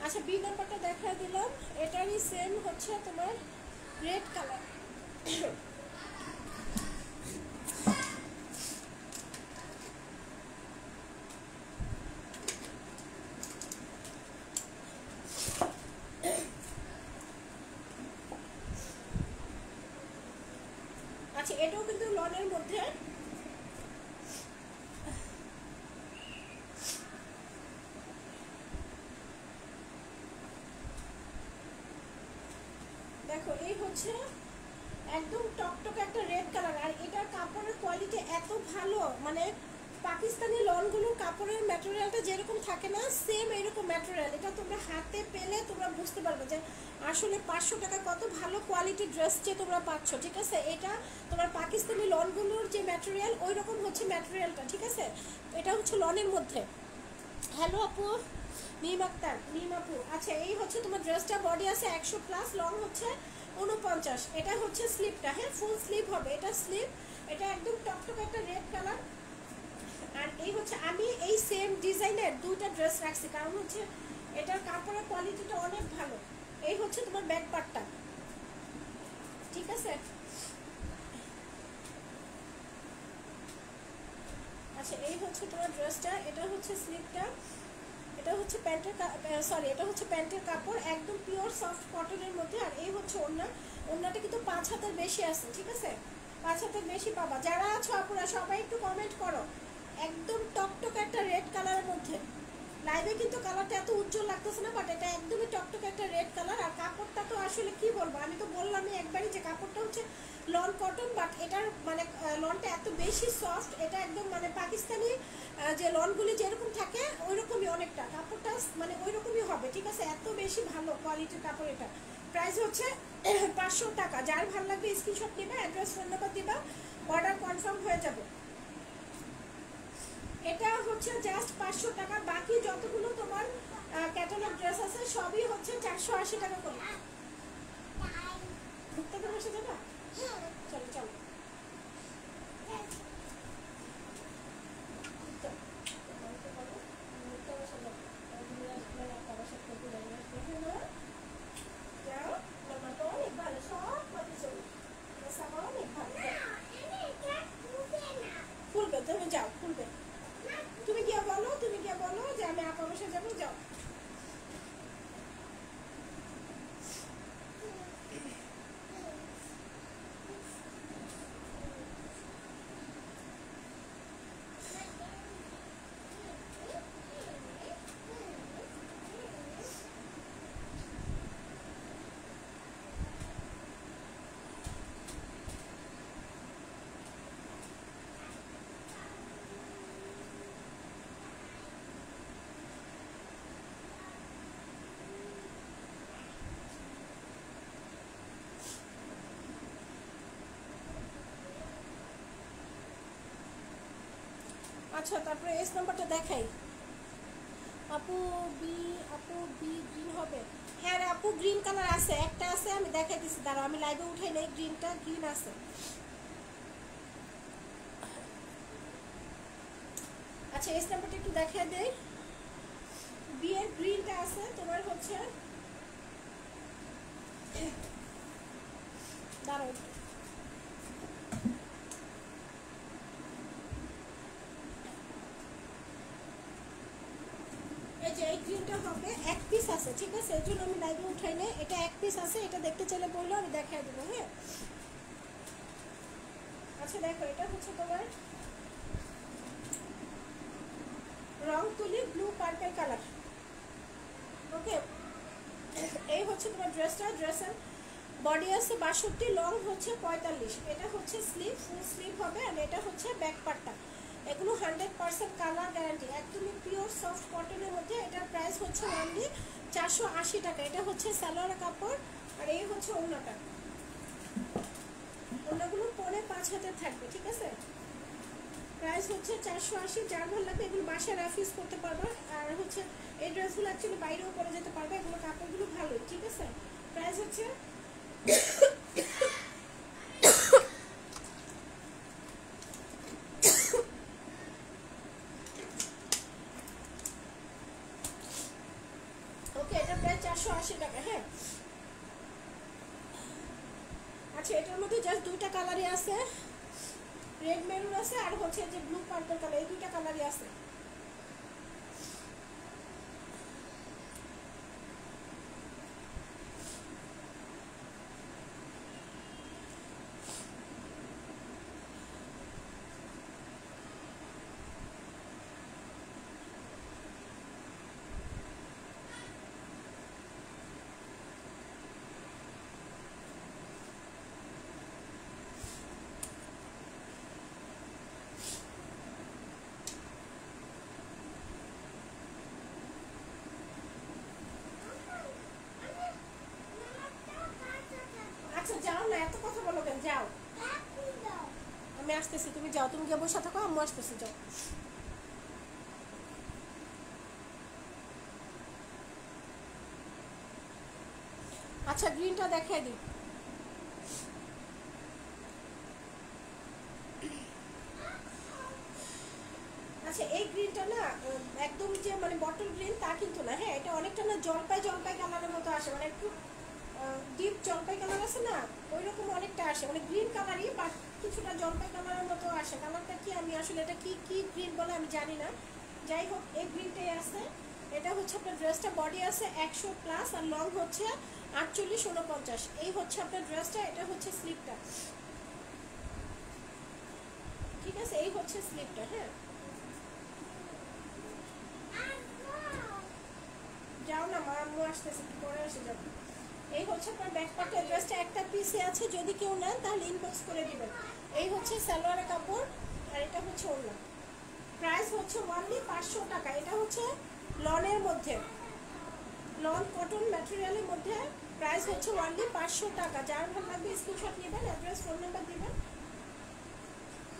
আচ্ছা, বি নাম্বারটা দেখা দিলাম, এটারই সেম হচ্ছে তোমার রেড কালার। আচ্ছা, এটাও কিন্তু লনের মধ্যে। দেখো, এই হচ্ছে একদম টকটকে একটা রেড কালার। আর এটার কাপড়ের কোয়ালিটি এত ভালো, মানে পাকিস্তানি লনগুলোর কাপড়ের ম্যাটেরিয়ালটা যেরকম থাকে না, সেম এরকম ম্যাটেরিয়াল। এটা তোমরা হাতে পেলে তোমরা বুঝতে পারবে যে আসলে 500 টাকা কত ভালো কোয়ালিটির ড্রেস যে তোমরা পাচ্ছ। ঠিক আছে, এটা তোমার পাকিস্তানি লনগুলোর যে ম্যাটেরিয়াল ওই রকম হচ্ছে ম্যাটেরিয়ালটা। ঠিক আছে, এটা হচ্ছে লনের মধ্যে। হ্যালো আপু, মিম আক্তার, মিম আপু। আচ্ছা, এই হচ্ছে তোমার ড্রেসটা, বডি আছে 100+, লং হচ্ছে 49। এটা হচ্ছে স্লিপটা, হ্যাঁ ফুল স্লিপ হবে এটা স্লিপ। এটা একদম টকটক একটা রেড কালার। আর এই হচ্ছে আমি এই সেম ডিজাইনের 2টা ড্রেস রাখছি, কারণ হচ্ছে এটার কাপড়ের কোয়ালিটিটা অনেক ভালো। এই হচ্ছে তোমার ব্যাক পার্টটা। ঠিক আছে, আচ্ছা এই হচ্ছে তোমার ড্রেসটা, এটা হচ্ছে স্লিপটা, এটা হচ্ছে প্যান্টের সরি এটা হচ্ছে প্যান্টের কাপড়, একদম পিওর সফট কটনের মধ্যে। আর এই হচ্ছে ওড়না, ওড়নাটা কিন্তু 5 হাতের বেশি আছে। ঠিক আছে, 5 হাতের বেশি পাবা। যারা আছো আপুরা সবাই একটু কমেন্ট করো। একদম টকটক একটা রেড কালারের মধ্যে। লাইভে কিন্তু কালারটা এত উজ্জ্বল লাগতেছে না, বাট এটা একদমই টকটক একটা রেড কালার। আর কাপড়টা তো আসলে কি বলবো, আমি তো বললামই একবারই যে কাপড়টা হচ্ছে লন কটন, বাট এটার মানে লনটা এত বেশি সফট। এটা একদম মানে পাকিস্তানি যে লনগুলি যেরকম থাকে ওই রকমই অনেকটা, কাপড়টা মানে ওই রকমই হবে। ঠিক আছে, এত বেশি ভালো কোয়ালিটির কাপড় এটা। প্রাইস হচ্ছে 500 টাকা। যার ভালো লাগবে স্ক্রিনশট নেবে, অ্যাড্রেস ফোন নাম্বার দিবা, অর্ডার কনফার্ম হয়ে যাবে। এটা হচ্ছে জাস্ট 500 টাকা। বাকি যতগুলো তোমার ক্যাটালগ ড্রেস আছে সবই হচ্ছে 480 টাকা করে। ঘুরতে করে বসে যাবা, চলো চলো। খুলবে, তুমি যাও, খুলবে। তুমি গিয়ে বলো, তুমি গিয়ে বলো যে আমি আপা বসে যাবো, যাও। আচ্ছা, তারপরে এস নাম্বারটা দেখাই। আপু বি, আপু বি গ্রিন হবে। হ্যাঁ রে আপু, গ্রিন কালার আছে, একটা আছে, আমি দেখাই দিচ্ছি, দাঁড়াও আমি লাইভে উঠাই নেই। গ্রিনটা, গ্রিন আছে। আচ্ছা, এস নাম্বারটা একটু দেখাই দেই। বি এর গ্রিনটা আছে তোমার হচ্ছে, দাঁড়াও একটু। এই যে এই গ্রিনটা হবে, এক পিস আছে। ঠিক আছে, এর জন্য আমি লাইভে উঠাই নেই। এটা এক পিস আছে, এটা দেখতে চাইলে বললো, আমি দেখাই দেবো। হ্যাঁ, আচ্ছা দেখো, এটা হচ্ছে তোমার রং তুলি ব্লু পার্পল কালার। ওকে, এই হচ্ছে তোমার ড্রেসটা। ড্রেসের বডি আছে 62, লং হচ্ছে 45। এটা হচ্ছে স্লিভ, ফুল স্লিভ হবে। আর এটা হচ্ছে ব্যাক পার্টটা। এগুলো 100% কালার গ্যারান্টি, একদমই পিওর সফট কটনের মধ্যে। এটার প্রাইস হচ্ছে অনলি 480 টাকা। এটা হচ্ছে সালোয়ার কাপড়, আর এই হচ্ছে ওড়নাটা। ওড়নাগুলো পরে 5 হাতের থাকবে, ঠিক আছে। প্রাইস হচ্ছে 480। যার ভালো লাগবে এগুলো বাসায় রেফিউজ করতে পারবে। আর হচ্ছে এই ড্রেসগুলো অ্যাকচুয়ালি বাইরেও পরে যেতে পারবে, এগুলো কাপড়গুলো ভালোই, ঠিক আছে। প্রাইস হচ্ছে ওকে, এটা প্রায় 480 টাকা। হ্যাঁ, আচ্ছা, এটার মধ্যে জাস্ট দুইটা কালারই আছে, রেড মেরুন আছে আর হচ্ছে যে ব্লু পার্পল কালার, এই দুইটা কালারই আছে। আচ্ছা, যাও না, এত কথা বলো কেন, যাও। আমি আসতেছি, তুমি যাও, তুমি গিয়ে বসে থাকো, আমি আসতেছি, যাও। আচ্ছা, গ্রিনটা দেখাই দিই। আচ্ছা, এই গ্রিনটা না একদম যে মানে বটল গ্রিন তা কিন্তু না। হ্যাঁ, এটা অনেকটা না জলপাই জলপাই কালারের মতো আসে, মানে একটু ডিপ জলপাই কালার আছে না, ওই রকম অনেকটা আসে, মানে গ্রিন কালারই বাট কিছুটা জলপাই কালারের মতো আসে। কালারটা কি আমি আসলে এটা কি কি গ্রিন বলে আমি জানি না। যাই হোক, এই গ্রিনটাই আছে। এটা হচ্ছে আপনার ড্রেসটা, বডি আছে 100+, আর লং হচ্ছে 48-49। এই হচ্ছে আপনার ড্রেসটা। এটা হচ্ছে স্লিপটা, ঠিক আছে। এই হচ্ছে স্লিপটা। হ্যাঁ, যাও না, মা আম্মু আসতেছে, পরে এসে যাবো। এই হচ্ছে আপনার ব্যাক পার্ট। ড্রেসটা একটা পিসে আছে, যদি কেউ নেন তাহলে ইনবক্স করে দিবেন। এই হচ্ছে সালোয়ারের কাপড়, আর এটা হচ্ছে ওড়না। প্রাইস হচ্ছে অনলি 500 টাকা। এটা হচ্ছে লনের মধ্যে, লন কটন ম্যাটেরিয়ালের মধ্যে। প্রাইস হচ্ছে অনলি 500 টাকা। যার ভালো লাগবে স্ক্রিনশট নেবেন, অ্যাড্রেস, ফোন নাম্বার দিবেন,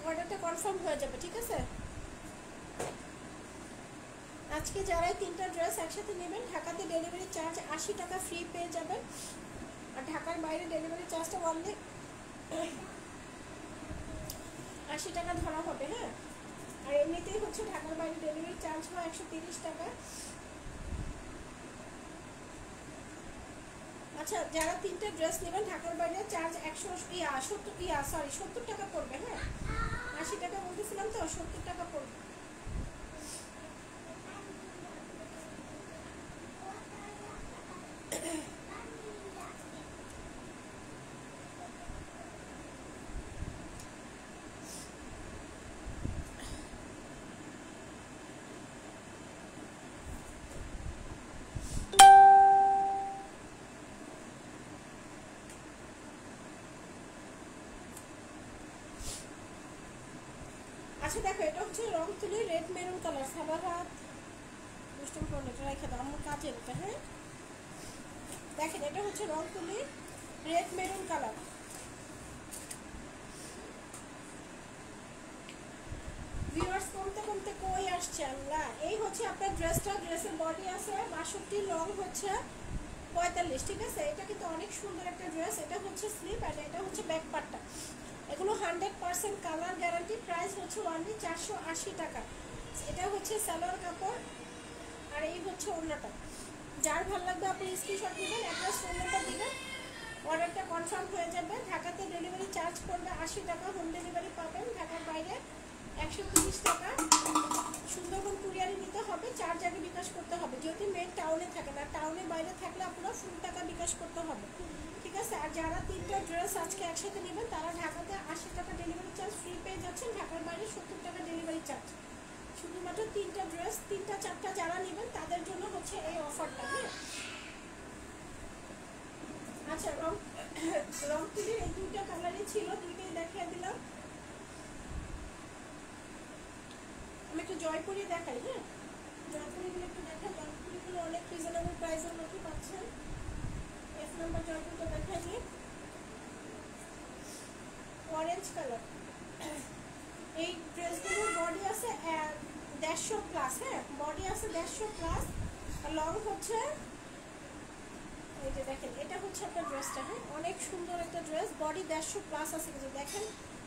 অর্ডারটা কনফার্ম হয়ে যাবে, ঠিক আছে। আজকে যারাই 3টা ড্রেস একসাথে নেবেন, ঢাকাতে ডেলিভারি চার্জ 80 টাকা ফ্রি পেয়ে যাবেন। আর ঢাকার বাইরে ডেলিভারি চার্জটা অনলি 80 টাকা ধরা হবে। হ্যাঁ, আর এমনিতেই হচ্ছে ঢাকার বাইরে ডেলিভারি চার্জ হয় 130 টাকা। আচ্ছা, যারা 3টা ড্রেস নেবেন ঢাকার বাইরে চার্জ 70 টাকা পড়বে। হ্যাঁ, 80 টাকা বলতেছিলাম তো, 70 টাকা পড়বে। আচ্ছা, দেখো, এটা হচ্ছে রং তুলি রেড মেরুন কালার। সাবার হাত দুষ্টম করে এটা রেখে দাও, আমার কাজের এটা। হ্যাঁ, দেখেন, এটা হচ্ছে রং তুলি রেড মেরুন কালার। ভিউয়ার্স কমতে কমতে কই আসছে আল্লাহ। এই হচ্ছে আপনার ড্রেসটা। ড্রেসের বডি আছে 62, লং হচ্ছে 45, ঠিক আছে। এটা কিন্তু অনেক সুন্দর একটা ড্রেস। এটা হচ্ছে স্লিপ, আর এটা হচ্ছে ব্যাক পার্টটা। এগুলো 100% কালার গ্যারান্টি। প্রাইস হচ্ছে অনলি 480 টাকা। এটা হচ্ছে সালোয়ার কাপড়, আর এই হচ্ছে ওড়নাটা। যার ভালো লাগবে আপনি স্ক্রিনশট নেবেন, অ্যাড্রেস, ফোন নাম্বার দিবেন, অর্ডারটা কনফার্ম হয়ে যাবে। ঢাকাতে ডেলিভারি চার্জ করবে 80 টাকা, হোম ডেলিভারি পাবেন। ঢাকার বাইরে 130 টাকা। সুন্দরবন কুরিয়ারে নিতে হবে, চার্জ আগে বিকাশ করতে হবে, যদি মেন টাউনে থাকে না। টাউনের বাইরে থাকলে আপনারা ফুল টাকা বিকাশ করতে হবে, ঠিক আছে। আর যারা 3টা ড্রেস আজকে একসাথে নেবেন তারা ঢাকাতে 80 টাকা ডেলিভারি চার্জ ফ্রি পেয়ে যাচ্ছেন। ঢাকার বাইরে 70 টাকা ডেলিভারি চার্জ। শুধুমাত্র 3টা ড্রেস, 3টা 4টা যারা নেবেন তাদের জন্য হচ্ছে এই অফারটা। হ্যাঁ আচ্ছা, রং তুলির এই 2টা কালারই ছিল, 2টাই দেখিয়ে দিলাম। আমি একটু জয়পুরি দেখাই। হ্যাঁ জয়পুরিগুলো একটু দেখাই, জয়পুরিগুলো অনেক রিজনেবল প্রাইসের মধ্যে পাচ্ছেন। এক নম্বর জয়পুরটা দেখাই নিই, অরেঞ্জ কালার। এই ড্রেসগুলোর বডি আছে 150 প্লাস। হ্যাঁ বডি আছে 150 প্লাস, আর লং হচ্ছে এই যে দেখেন, এটা হচ্ছে আপনার ড্রেসটা। হ্যাঁ অনেক সুন্দর একটা ড্রেস, বডি 150 প্লাস আছে কিন্তু দেখেন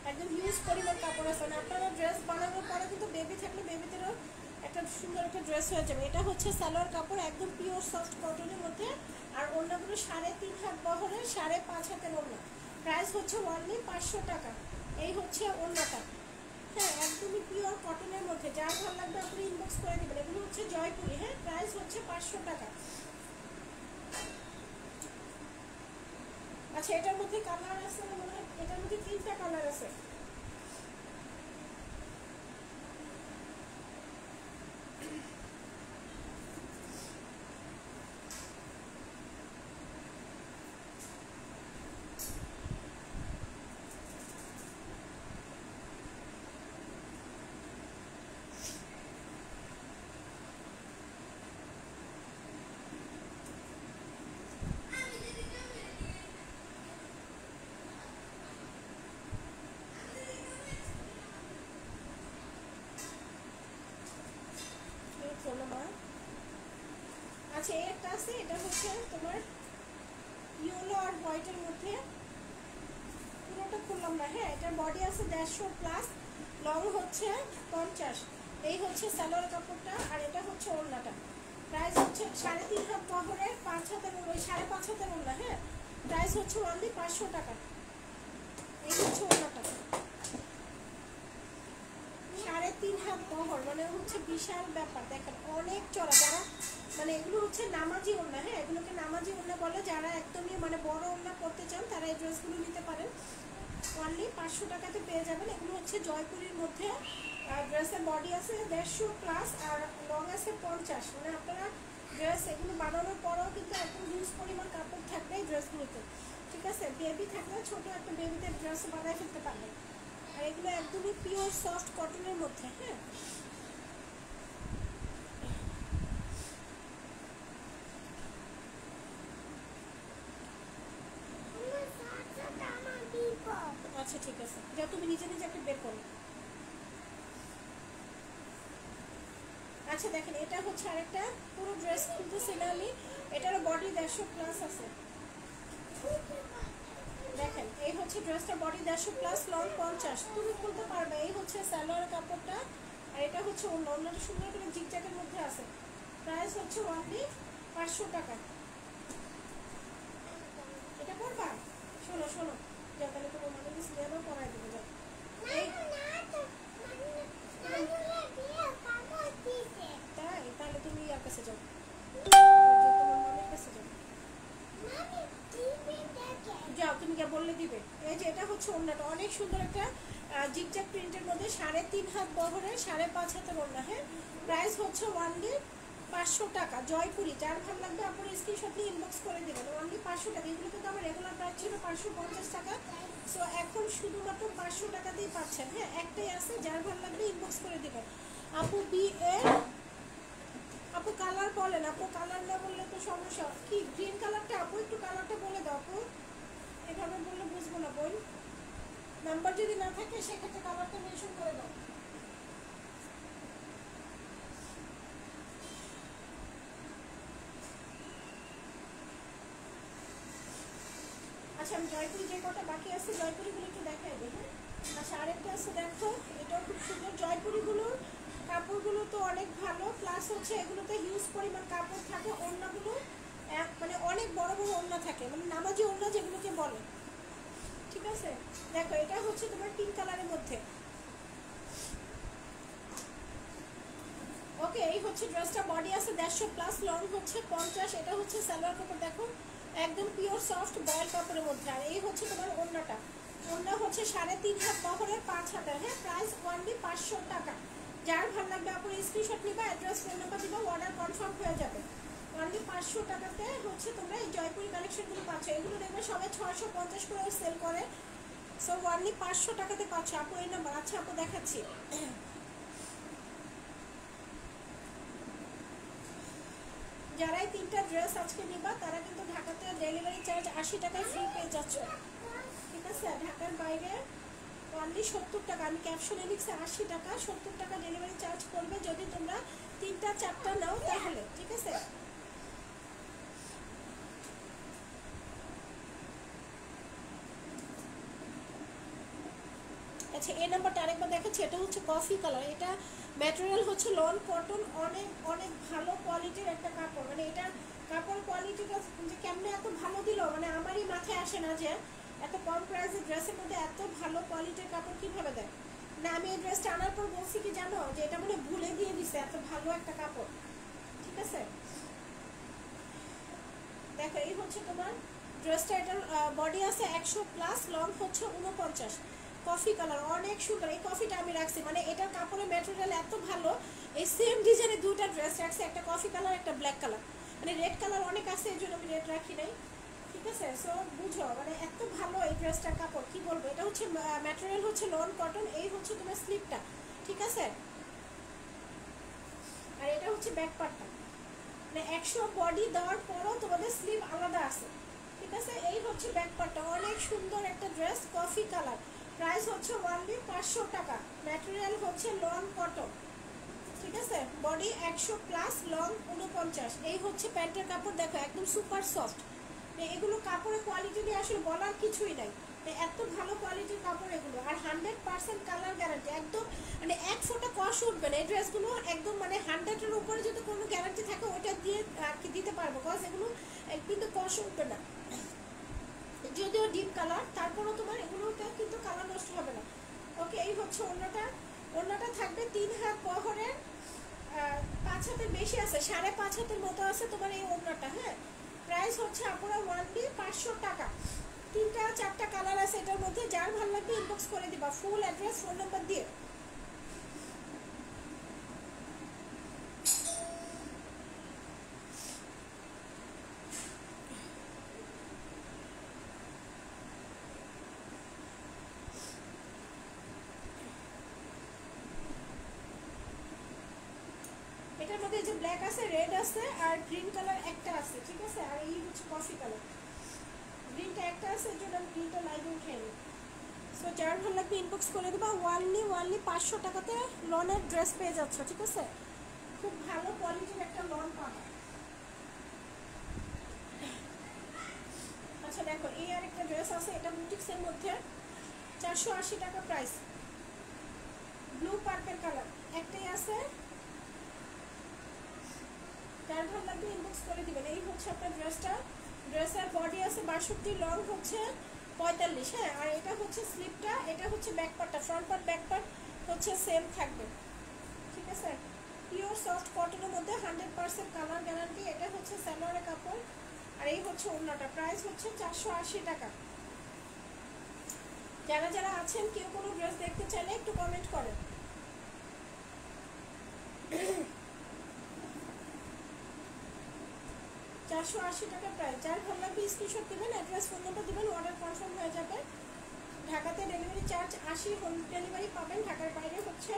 একদম হিউজ পরিমাণ কাপড় আছে। আপনারা ড্রেস বানানোর পরে কিন্তু বেবি থাকলে বেবিদেরও একটা সুন্দর একটা ড্রেস হয়ে যাবে। এটা হচ্ছে সালোয়ার কাপড়, একদম পিওর সফট কটনের মধ্যে, আর ওড়নাগুলো 3.5 হাত বহরের, 5.5 হাতের ওড়না। প্রাইস হচ্ছে অনলি 500 টাকা। এই হচ্ছে ওড়নাটা। হ্যাঁ একদমই পিওর কটনের মধ্যে, যার ভালো লাগবে আপনি ইনবক্স করে দেবেন। এগুলো হচ্ছে জয়পুরি। হ্যাঁ প্রাইস হচ্ছে 500 টাকা। আচ্ছা এটার মধ্যে কালার আছে মনে হয়, এটার মধ্যে 3টা কালার আছে। আচ্ছা এই একটা আছে, এটা হচ্ছে তোমার ইয়েলো আর হোয়াইটের মধ্যে, পুরোটা খুললাম না। হ্যাঁ এটার বডি আছে 150 প্লাস, লং হচ্ছে 50। এই হচ্ছে সালোয়ার কাপড়টা, আর এটা হচ্ছে ওড়নাটা। প্রাইস হচ্ছে 3.5 হাত বহরের, 5 হাতের ওই 5.5 হাতের ওড়না। হ্যাঁ প্রাইস হচ্ছে অনলি 500 টাকা। এই হচ্ছে ওড়নাটা, 3.5 হাত বহর, মানে হচ্ছে বিশাল ব্যাপার। দেখেন অনেক চড়া, যারা মানে এগুলো হচ্ছে নামাজি ওড়না। হ্যাঁ এগুলোকে নামাজি ওড়না বলে, যারা একদমই মানে বড় ওড়না করতে চান তারা এই ড্রেসগুলো নিতে পারেন। অনলি 500 টাকাতে পেয়ে যাবেন। এগুলো হচ্ছে জয়পুরির মধ্যে, ড্রেসের বডি আছে 150 প্লাস, আর লং আছে 50। মানে আপনারা ড্রেস এগুলো বানানোর পরেও কিন্তু একদম হিউজ পরিমাণ কাপড় থাকবে এই ড্রেসগুলোতে। ঠিক আছে, বেবি থাকলে ছোটো একটা বেবিদের ড্রেস বানায় ফেলতে পারবেন। আর এগুলো একদমই পিওর সফট কটনের মধ্যে। হ্যাঁ আচ্ছা ঠিক আছে, যা তুমি নিজে নিজে একটা বের করো। আচ্ছা দেখেন এটা হচ্ছে আরেকটা, পুরো ড্রেস খুলতেছি না আমি, এটারও বডি 150 প্লাস আছে। দেখেন এই হচ্ছে ড্রেসটা, বডি 150 প্লাস, লং 50। তুমি খুলতে পারবে। এই হচ্ছে সালোয়ার কাপড়টা, আর এটা হচ্ছে অন্যটা সুন্দর করে জিগজ্যাগের মধ্যে আছে। প্রাইস হচ্ছে অনলি 500 টাকা। এটা করবা? শোনো শোনো, যা তাহলে তোমার মানে সিলেবাস পড়াই দেবো। যাও তাই, তাহলে তুমি ইয়ার কাছে যাও, তোমার মামের কাছে যাও। যাও তুমি যা বললে দিবে। এই যে এটা হচ্ছে ওড়নাটা, অনেক সুন্দর একটা জিগজ্যাগ প্রিন্টের মধ্যে, 3.5 হাত বহরের, 5.5 হাতের ওড়না। হ্যাঁ প্রাইস হচ্ছে অনলি 500 টাকা। জয়পুরি, যার ভালো লাগবে আপনার স্ক্রিনশট নিয়ে ইনবক্স করে দেবেন। অনলি 500 টাকা। এগুলো কিন্তু আমার রেগুলার প্রাইস ছিল 550 টাকা, সো এখন শুধুমাত্র 500 টাকাতেই পাচ্ছেন। হ্যাঁ একটাই আছে, যার ভালো লাগবে ইনবক্স করে দেবেন। আপু বি এ, আপু কালার বলেন। আপু কালার না বললে তো সমস্যা। কি গ্রিন কালারটা? আপু একটু কালারটা বলে দাও। আপু এভাবে বললে বুঝবো না বোন। নাম্বার যদি না থাকে সেক্ষেত্রে কালারটা মেনশন করে দাও। আচ্ছা আমি জয়পুরি যে কটা বাকি আছে জয়পুরিগুলো একটু দেখাই দিই। হ্যাঁ আচ্ছা আরেকটা আছে, দেখো এটাও খুব সুন্দর। জয়পুরিগুলোর কাপড়গুলো তো অনেক ভালো, প্লাস হচ্ছে এগুলোতে হিউজ পরিমাণ কাপড় থাকে। ওড়নাগুলো মানে অনেক বড় বড় ওড়না থাকে, মানে নামাজি ওড়না যেগুলোকে বলে। ঠিক আছে, দেখো এটা হচ্ছে তোমার পিঙ্ক কালারের মধ্যে। ওকে এই হচ্ছে ড্রেসটা, বডি আছে 150 প্লাস, লং হচ্ছে 50। এটা হচ্ছে সালোয়ার কাপড়, দেখো একদম পিওর সফট বয়েল কাপড়ের মধ্যে। আর এই হচ্ছে তোমার ওড়নাটা, ওড়না হচ্ছে 3.5 হাত বহরের, 5 হাতের। হ্যাঁ প্রাইস অনলি 500 টাকা। যার ভালো লাগবে আপুর স্ক্রিনশট নিবা, অ্যাড্রেস ফোন নাম্বার দিবা, অর্ডার কনফার্ম হয়ে যাবে। অনলি 500 টাকাতে হচ্ছে তোমরা এই জয়পুরি কালেকশনগুলো পাচ্ছ। এগুলো দেখবে সবাই 650 করে সেল করে, সো অনলি 500 টাকাতে পাচ্ছ আপু এই নাম্বার। আচ্ছা আপু দেখাচ্ছি, যারা এই 3টা ড্রেস আজকে নিবা তারা কিন্তু ঢাকাতে ডেলিভারি চার্জ 80 টাকায় ফ্রি পেয়ে যাচ্ছ, ঠিক আছে। ঢাকার বাইরে অনলি 70 টাকা, আমি ক্যাপশনে লিখছি 80 টাকা, 70 টাকা ডেলিভারি চার্জ করবে যদি তোমরা 3টা 4টা নাও তাহলে, ঠিক আছে। আচ্ছা এই নাম্বারটা আরেকবার দেখাচ্ছি, এটা হচ্ছে কফি কালার, এটা ম্যাটেরিয়াল হচ্ছে লন কটন, অনেক অনেক ভালো কোয়ালিটির একটা কাপড়। মানে এটা কাপড় কোয়ালিটিটা যে কেমনে এত ভালো দিল, মানে আমারই মাথায় আসে না যে এত কম প্রাইসের ড্রেসের মধ্যে এত ভালো কোয়ালিটির কাপড় কিভাবে দেয়। না আমি এই ড্রেসটা আনার পর বলছি কি জানো, যে এটা মানে ভুলে দিয়ে দিছে, এত ভালো একটা কাপড়, ঠিক আছে। দেখো এই হচ্ছে তোমার ড্রেসটা, এটার বডি আছে 100+, লং হচ্ছে 49, কফি কালার, অনেক সুন্দর। এই কফিটা আমি রাখছি, মানে এটার কাপড়ের ম্যাটেরিয়াল এত ভালো, এই সেম ডিজাইনের দুইটা ড্রেস রাখছি, একটা কফি কালার একটা ব্ল্যাক কালার, মানে রেড কালার অনেক আছে এই জন্য আমি রেড রাখি নাই, ঠিক আছে। সো বুঝো মানে এত ভালো এই ড্রেসটার কাপড়, কি বলবো। এটা হচ্ছে ম্যাটেরিয়াল হচ্ছে লন কটন, এই হচ্ছে তোমার স্লিপটা, ঠিক আছে। আর এটা হচ্ছে ব্যাক পার্টটা, মানে 100 বডি দেওয়ার পরও তোমাদের স্লিভ আলাদা আছে, ঠিক আছে। এই হচ্ছে ব্যাক পার্টটা, অনেক সুন্দর একটা ড্রেস, কফি কালার, প্রাইস হচ্ছে অনলি 500 টাকা, ম্যাটেরিয়াল হচ্ছে লন কটন, ঠিক আছে। বডি 100+, লং 49, এই হচ্ছে প্যান্টের কাপড়। দেখো একদম সুপার সফট, এগুলো কাপড়ের কোয়ালিটি নিয়ে আসলে বলার কিছুই নাই, এত ভালো কোয়ালিটির কাপড় এগুলো। আর 100% কালার গ্যারান্টি, একদম মানে এক ফোঁটা কষ উঠবে না এই ড্রেসগুলো, একদম মানে 100-এর উপরে যদি কোনো গ্যারান্টি থাকে ওইটা দিয়ে আর কি দিতে পারবো, কজ এগুলো কিন্তু কষ উঠবে না, যদিও ডিপ কালার তারপরও তোমার এগুলোতে কিন্তু কালার নষ্ট হবে না। ওকে এই হচ্ছে ওড়নাটা, ওড়নাটা থাকবে 3 হাত বহরের, 5 হাতের বেশি আছে, 5.5 হাতের মতো আছে তোমার এই ওড়নাটা, হ্যাঁ। প্রাইস হচ্ছে আপনারা অনলি 500 টাকা, 3টা 4টা কালার আছে এটার মধ্যে, যার ভালো লাগবে ইনবক্স করে দিবা ফুল অ্যাড্রেস ফোন নাম্বার দিয়ে। এটার মধ্যে যে ব্ল্যাক আছে, রেড আছে আর গ্রিন কালার একটা আছে, ঠিক আছে। আর এই হচ্ছে কফি কালার, গ্রিনটা একটা আছে এর জন্য আমি গ্রিনটা লাইভ উঠাইনি। সো যার ভালো লাগবে ইনবক্স করে দেবা, ওয়ানলি 500 টাকাতে লনের ড্রেস পেয়ে যাচ্ছ, ঠিক আছে। খুব ভালো কোয়ালিটির একটা লন পাবে। আচ্ছা দেখো এই আর একটা ড্রেস আছে, এটা বুটিক্সের মধ্যে 480 টাকা প্রাইস, ব্লু পার্পল কালার একটাই আছে, যার ভালো লাগবে ইনবক্স করে দিবেন। এই হচ্ছে আপনার ড্রেসটা, ড্রেসের বডি আছে 62, লং হচ্ছে 45, হ্যাঁ। আর এটা হচ্ছে স্লিপটা, এটা হচ্ছে ব্যাক পার্টটা, ফ্রন্ট পার্ট ব্যাক পার্ট হচ্ছে সেম থাকবে, ঠিক আছে। পিওর সফট কটনের মধ্যে 100% কালার গ্যারান্টি, এটা হচ্ছে সালোয়ারের কাপড়। আর এই হচ্ছে ওড়নাটা, প্রাইস হচ্ছে 480 টাকা। যারা যারা আছেন কেউ কোনো ড্রেস দেখতে চাইলে একটু কমেন্ট করেন। 480 টাকা প্রাইস, যার ভালো লাগবে স্ক্রিনশট দেবেন, অ্যাড্রেস ফোন নাম্বার দেবেন, অর্ডার কনফার্ম হয়ে যাবে। ঢাকাতে ডেলিভারি চার্জ 80, হোম ডেলিভারি পাবেন। ঢাকার বাইরে হচ্ছে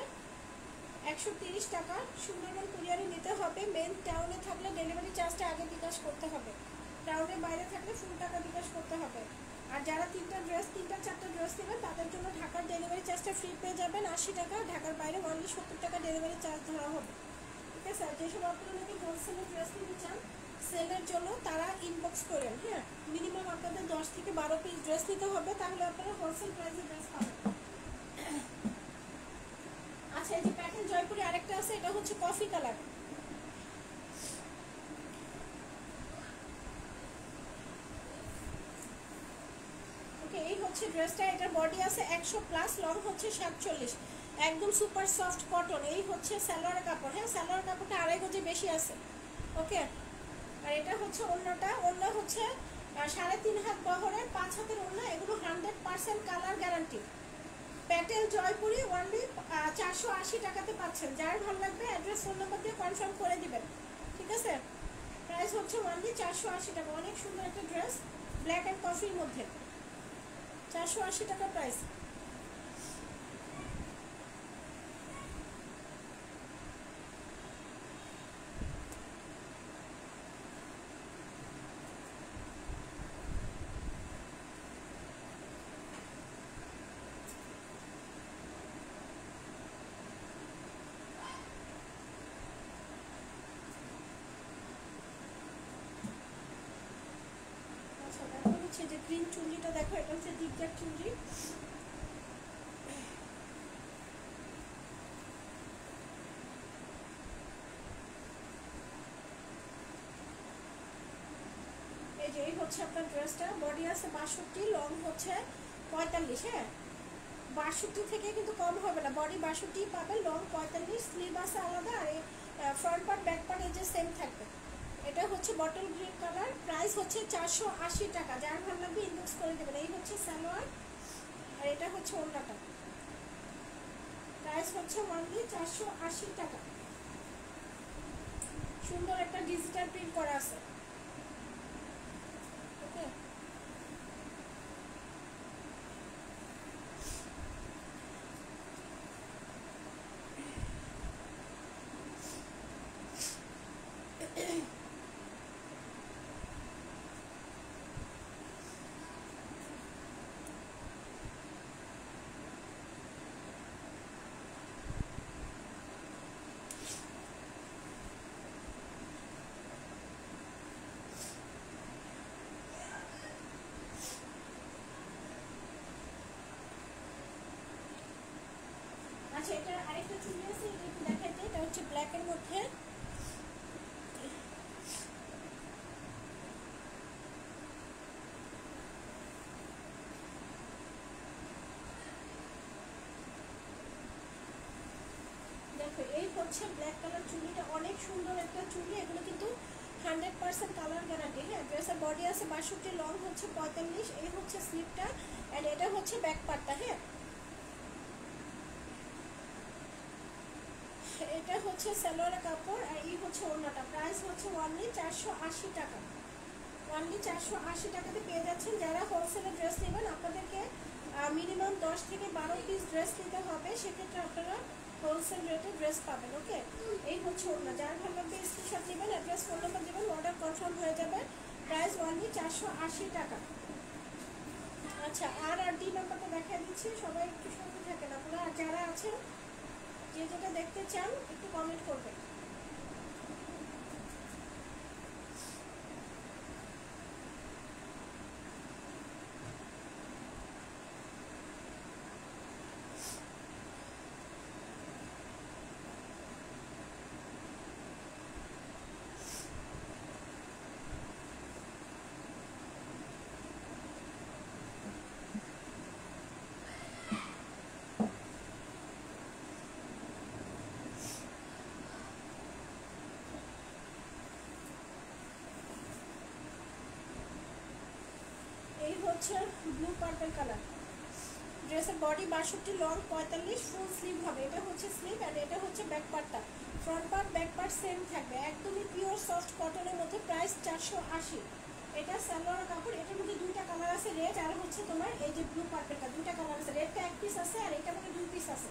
130 টাকা, সুন্দরবন কুরিয়ারে নিতে হবে। মেন টাউনে থাকলে ডেলিভারি চার্জটা আগে বিকাশ করতে হবে, টাউনের বাইরে থাকলে ফুল টাকা বিকাশ করতে হবে। আর যারা 3টা 4টা ড্রেস নেবেন তাদের জন্য ঢাকার ডেলিভারি চার্জটা ফ্রি পেয়ে যাবেন 80 টাকা, ঢাকার বাইরে অনলি 70 টাকা ডেলিভারি চার্জ ধরা হবে, ঠিক আছে। আর যেসব আপনারা নাকি হোলসেলের ড্রেস নিতে চান সেলের জন্য তারা ইনবক্স করেন, হ্যাঁ। মিনিমাম আপনাদের 10 থেকে 12 পিস ড্রেস নিতে হবে, তাহলে আপনারা হোলসেল প্রাইসে ড্রেস পাবেন। আচ্ছা এই যে প্যাটার্ন জয়পুরে আরেকটা আছে, এটা হচ্ছে কফি কালার, ওকে এই হচ্ছে ড্রেসটা, এটার বডি আছে 100+, লং হচ্ছে 47, একদম সুপার সফট কটন। এই হচ্ছে সালোয়ারের কাপড়, হ্যাঁ। সালোয়ার কাপড়টা 2.5 গজ বেশি আছে, ওকে। আর এটা হচ্ছে ওড়নাটা, ওড়না হচ্ছে 3.5 হাত বহরের, 5 হাতের ওড়না, এগুলো 100% colour guarantee, Patel Jaipuri only 480 টাকাতে পাচ্ছেন। যার ভালো লাগবে অ্যাড্রেস ফোন নাম্বার দিয়ে কনফার্ম করে দিবেন, ঠিক আছে? প্রাইস হচ্ছে ওনলি 480 টাকা। অনেক সুন্দর একটা ড্রেস, ব্ল্যাক অ্যান্ড কফির মধ্যে, 480 টাকা প্রাইস। আচ্ছা দেখো হচ্ছে যে গ্রিন চুনরিটা দেখো, এটা হচ্ছে জিগজ্যাগ চুনরি। এই যে এই হচ্ছে আপনার ড্রেসটা, বডি আছে 62, লং হচ্ছে 45। হ্যাঁ 62 থেকে কিন্তু কম হবে না, বডি 62 পাবে, লং 45, স্লিভ আছে আলাদা, আর এই ফ্রন্ট পার্ট ব্যাক পার্ট এই যে সেম থাকবে। এটা হচ্ছে বটল গ্রিন কালার, প্রাইস হচ্ছে 480 টাকা। যার ভালো লাগবে ইনবক্স করে দেবেন। এই হচ্ছে সালোয়ার আর এটা হচ্ছে ওড়নাটা, প্রাইস হচ্ছে অনলি 480 টাকা। সুন্দর একটা ডিজিটাল প্রিন্ট করা আছে, ওকে? আচ্ছা এটা আরেকটা চুড়ি আছে, এটা একটু দেখাতে। এটা হচ্ছে ব্ল্যাকের মধ্যে, দেখো এই হচ্ছে ব্ল্যাক কালার চুড়িটা, অনেক সুন্দর একটা চুড়ি। এগুলো কিন্তু 100% কালার গ্যারান্টি। হ্যাঁ ড্রেসের বডি আছে 62, লং হচ্ছে 45, এই হচ্ছে স্লিভটা অ্যান্ড এটা হচ্ছে ব্যাক পার্টটা। হ্যাঁ এটা হচ্ছে সালোয়ারের কাপড় আর এই হচ্ছে ওড়নাটা। প্রাইস হচ্ছে অনলি 480 টাকা। অনলি 480 টাকাতে পেয়ে যাচ্ছেন। যারা হোলসেলে ড্রেস নেবেন আপনাদেরকে মিনিমাম 10 থেকে 12 পিস ড্রেস নিতে হবে, সেক্ষেত্রে আপনারা হোলসেল রেটে ড্রেস পাবেন, ওকে? এই হচ্ছে ওড়না। যার ভালো লাগবে স্ক্রিনশট নেবেন, অ্যাড্রেস ফোন নাম্বার দেবেন, অর্ডার কনফার্ম হয়ে যাবে। প্রাইস অনলি 480 টাকা। আচ্ছা আর ডি নাম্বারটা দেখা দিচ্ছি, সবাই একটু সঙ্গে থাকেন আপনারা। আর যারা আছেন যে যেটা দেখতে চান একটু কমেন্ট করবেন। এই হচ্ছে ব্লু পার্পল কালার, ড্রেসের বডি 62, লং 45, ফুল স্লিভ হবে। এটা হচ্ছে স্লিভ আর এটা হচ্ছে ব্যাক পার্টটা। Front part back part same থাকবে, একদমই পিওর সফট কটনের মধ্যে। প্রাইস 480। এটা সালোয়ার কাপড়, এটার মধ্যে দুইটা কালার আছে, রেড আর হচ্ছে তোমার এই যে ব্লু পার্পলটা, দুইটা কালার আছে। রেডটা এক পিস আছে আর এটার মধ্যে 2 পিস আছে।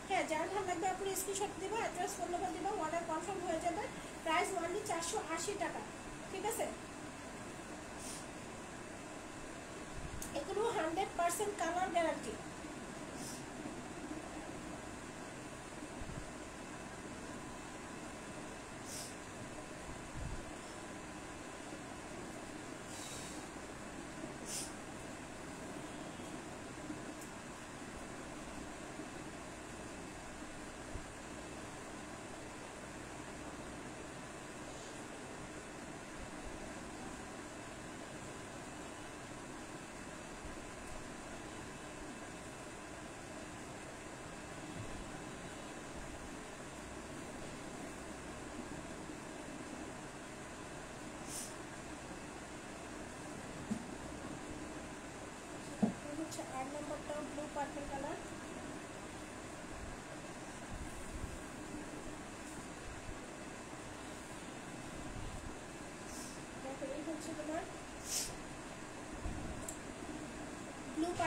হ্যাঁ যার ভালো লাগবে আপনি স্ক্রিনশট দিবা, অ্যাড্রেস ফোন নাম্বার দিবা, অর্ডার কনফার্ম হয়ে যাবে। প্রাইস অনলি 480 টাকা, ঠিক আছে? এগুলো 100% কালার গ্যারান্টি।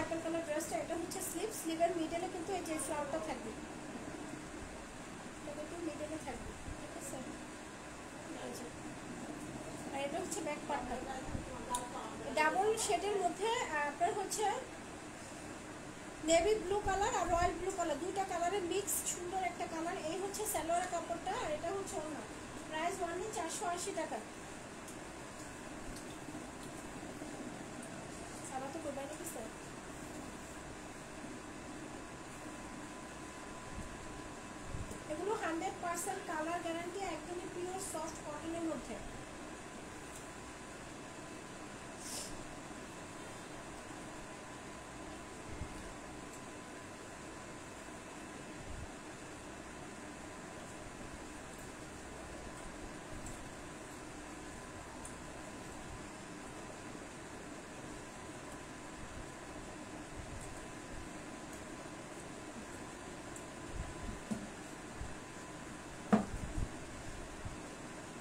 পার্পল কালার ড্রেসটা, এটা হচ্ছে স্লিভ, স্লিভের মিডলে কিন্তু এই যে ফ্লাওয়ারটা থাকবে, এটা কিন্তু মিডলে থাকবে, ঠিক আছে। আর এটা হচ্ছে ব্যাক পার্টটা ডাবল শেডের মধ্যে, আপনার হচ্ছে নেভি ব্লু কালার আর রয়্যাল ব্লু কালার, দুইটা কালারের মিক্স, সুন্দর একটা কালার। এই হচ্ছে সালোয়ারের কাপড়টা, আর এটা হচ্ছে ওড়না। প্রাইস ওয়ানলি 480 টাকা। সারা তো কোরবানি দিছে। এগুলো 100% কালার গ্যারান্টি, একদমই পিওর সফট কটনের মধ্যে।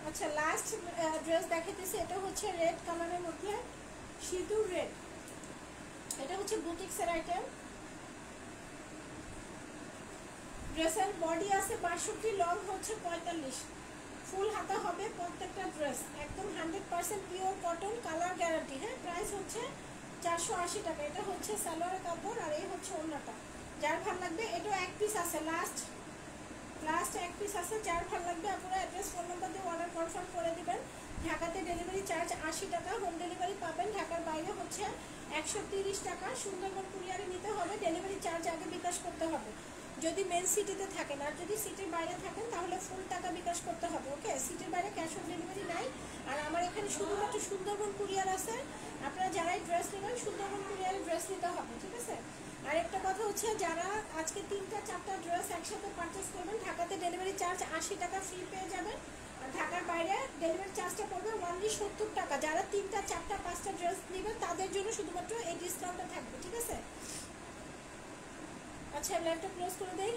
আচ্ছা, লাস্ট ড্রেস দেখাইতেছি, এটা হচ্ছে রেড কালারের মধ্যে, সিঁদুর রেড। এটা হচ্ছে বুটিক্সের আইটেম। ড্রেসের বডি আছে 62, লং হচ্ছে 45, ফুল হাতা হবে প্রত্যেকটা ড্রেস, একদম 100% পিওর কটন, কালার গ্যারান্টি। হ্যাঁ, প্রাইস হচ্ছে 480 টাকা। এটা হচ্ছে সালোয়ারের কাপড়, আর এই হচ্ছে ওড়নাটা। যার ভালো লাগবে, এটাও এক পিস আছে, লাস্ট এক পিস আছে। যার ভালো লাগবে আপনারা অ্যাড্রেস, ফোন নাম্বার দিয়ে অর্ডার কনফার্ম করে দিবেন। ঢাকাতে ডেলিভারি চার্জ 80 টাকা, হোম ডেলিভারি পাবেন। ঢাকার বাইরে হচ্ছে 130 টাকা। সুন্দরবন কুরিয়ারে নিতে হবে, ডেলিভারি চার্জ আগে বিকাশ করতে হবে যদি মেন সিটিতে থাকেন, আর যদি সিটির বাইরে থাকেন তাহলে ফুল টাকা বিকাশ করতে হবে। ওকে, সিটির বাইরে ক্যাশ অন ডেলিভারি নাই। আর আমার এখানে শুধুমাত্র সুন্দরবন কুরিয়ার আছে, আপনারা যারাই ড্রেস নেবেন সুন্দরবন কুরিয়ারে ড্রেস নিতে হবে, ঠিক আছে। আর একটা কথা হচ্ছে, যারা আজকে 3টা 4টা ড্রেস একসাথে পারচেস করবেন, ঢাকাতে ডেলিভারি চার্জ 80 টাকা ফ্রি পেয়ে যাবেন। আর ঢাকার বাইরে ডেলিভারি চার্জটা পড়বে ওনলি 70 টাকা। যারা 3টা 4টা 5টা ড্রেস নেবেন তাদের জন্য শুধুমাত্র এই ডিসকাউন্টটা থাকবে, ঠিক আছে। আচ্ছা, লাইভটা ক্লোজ করে দেই।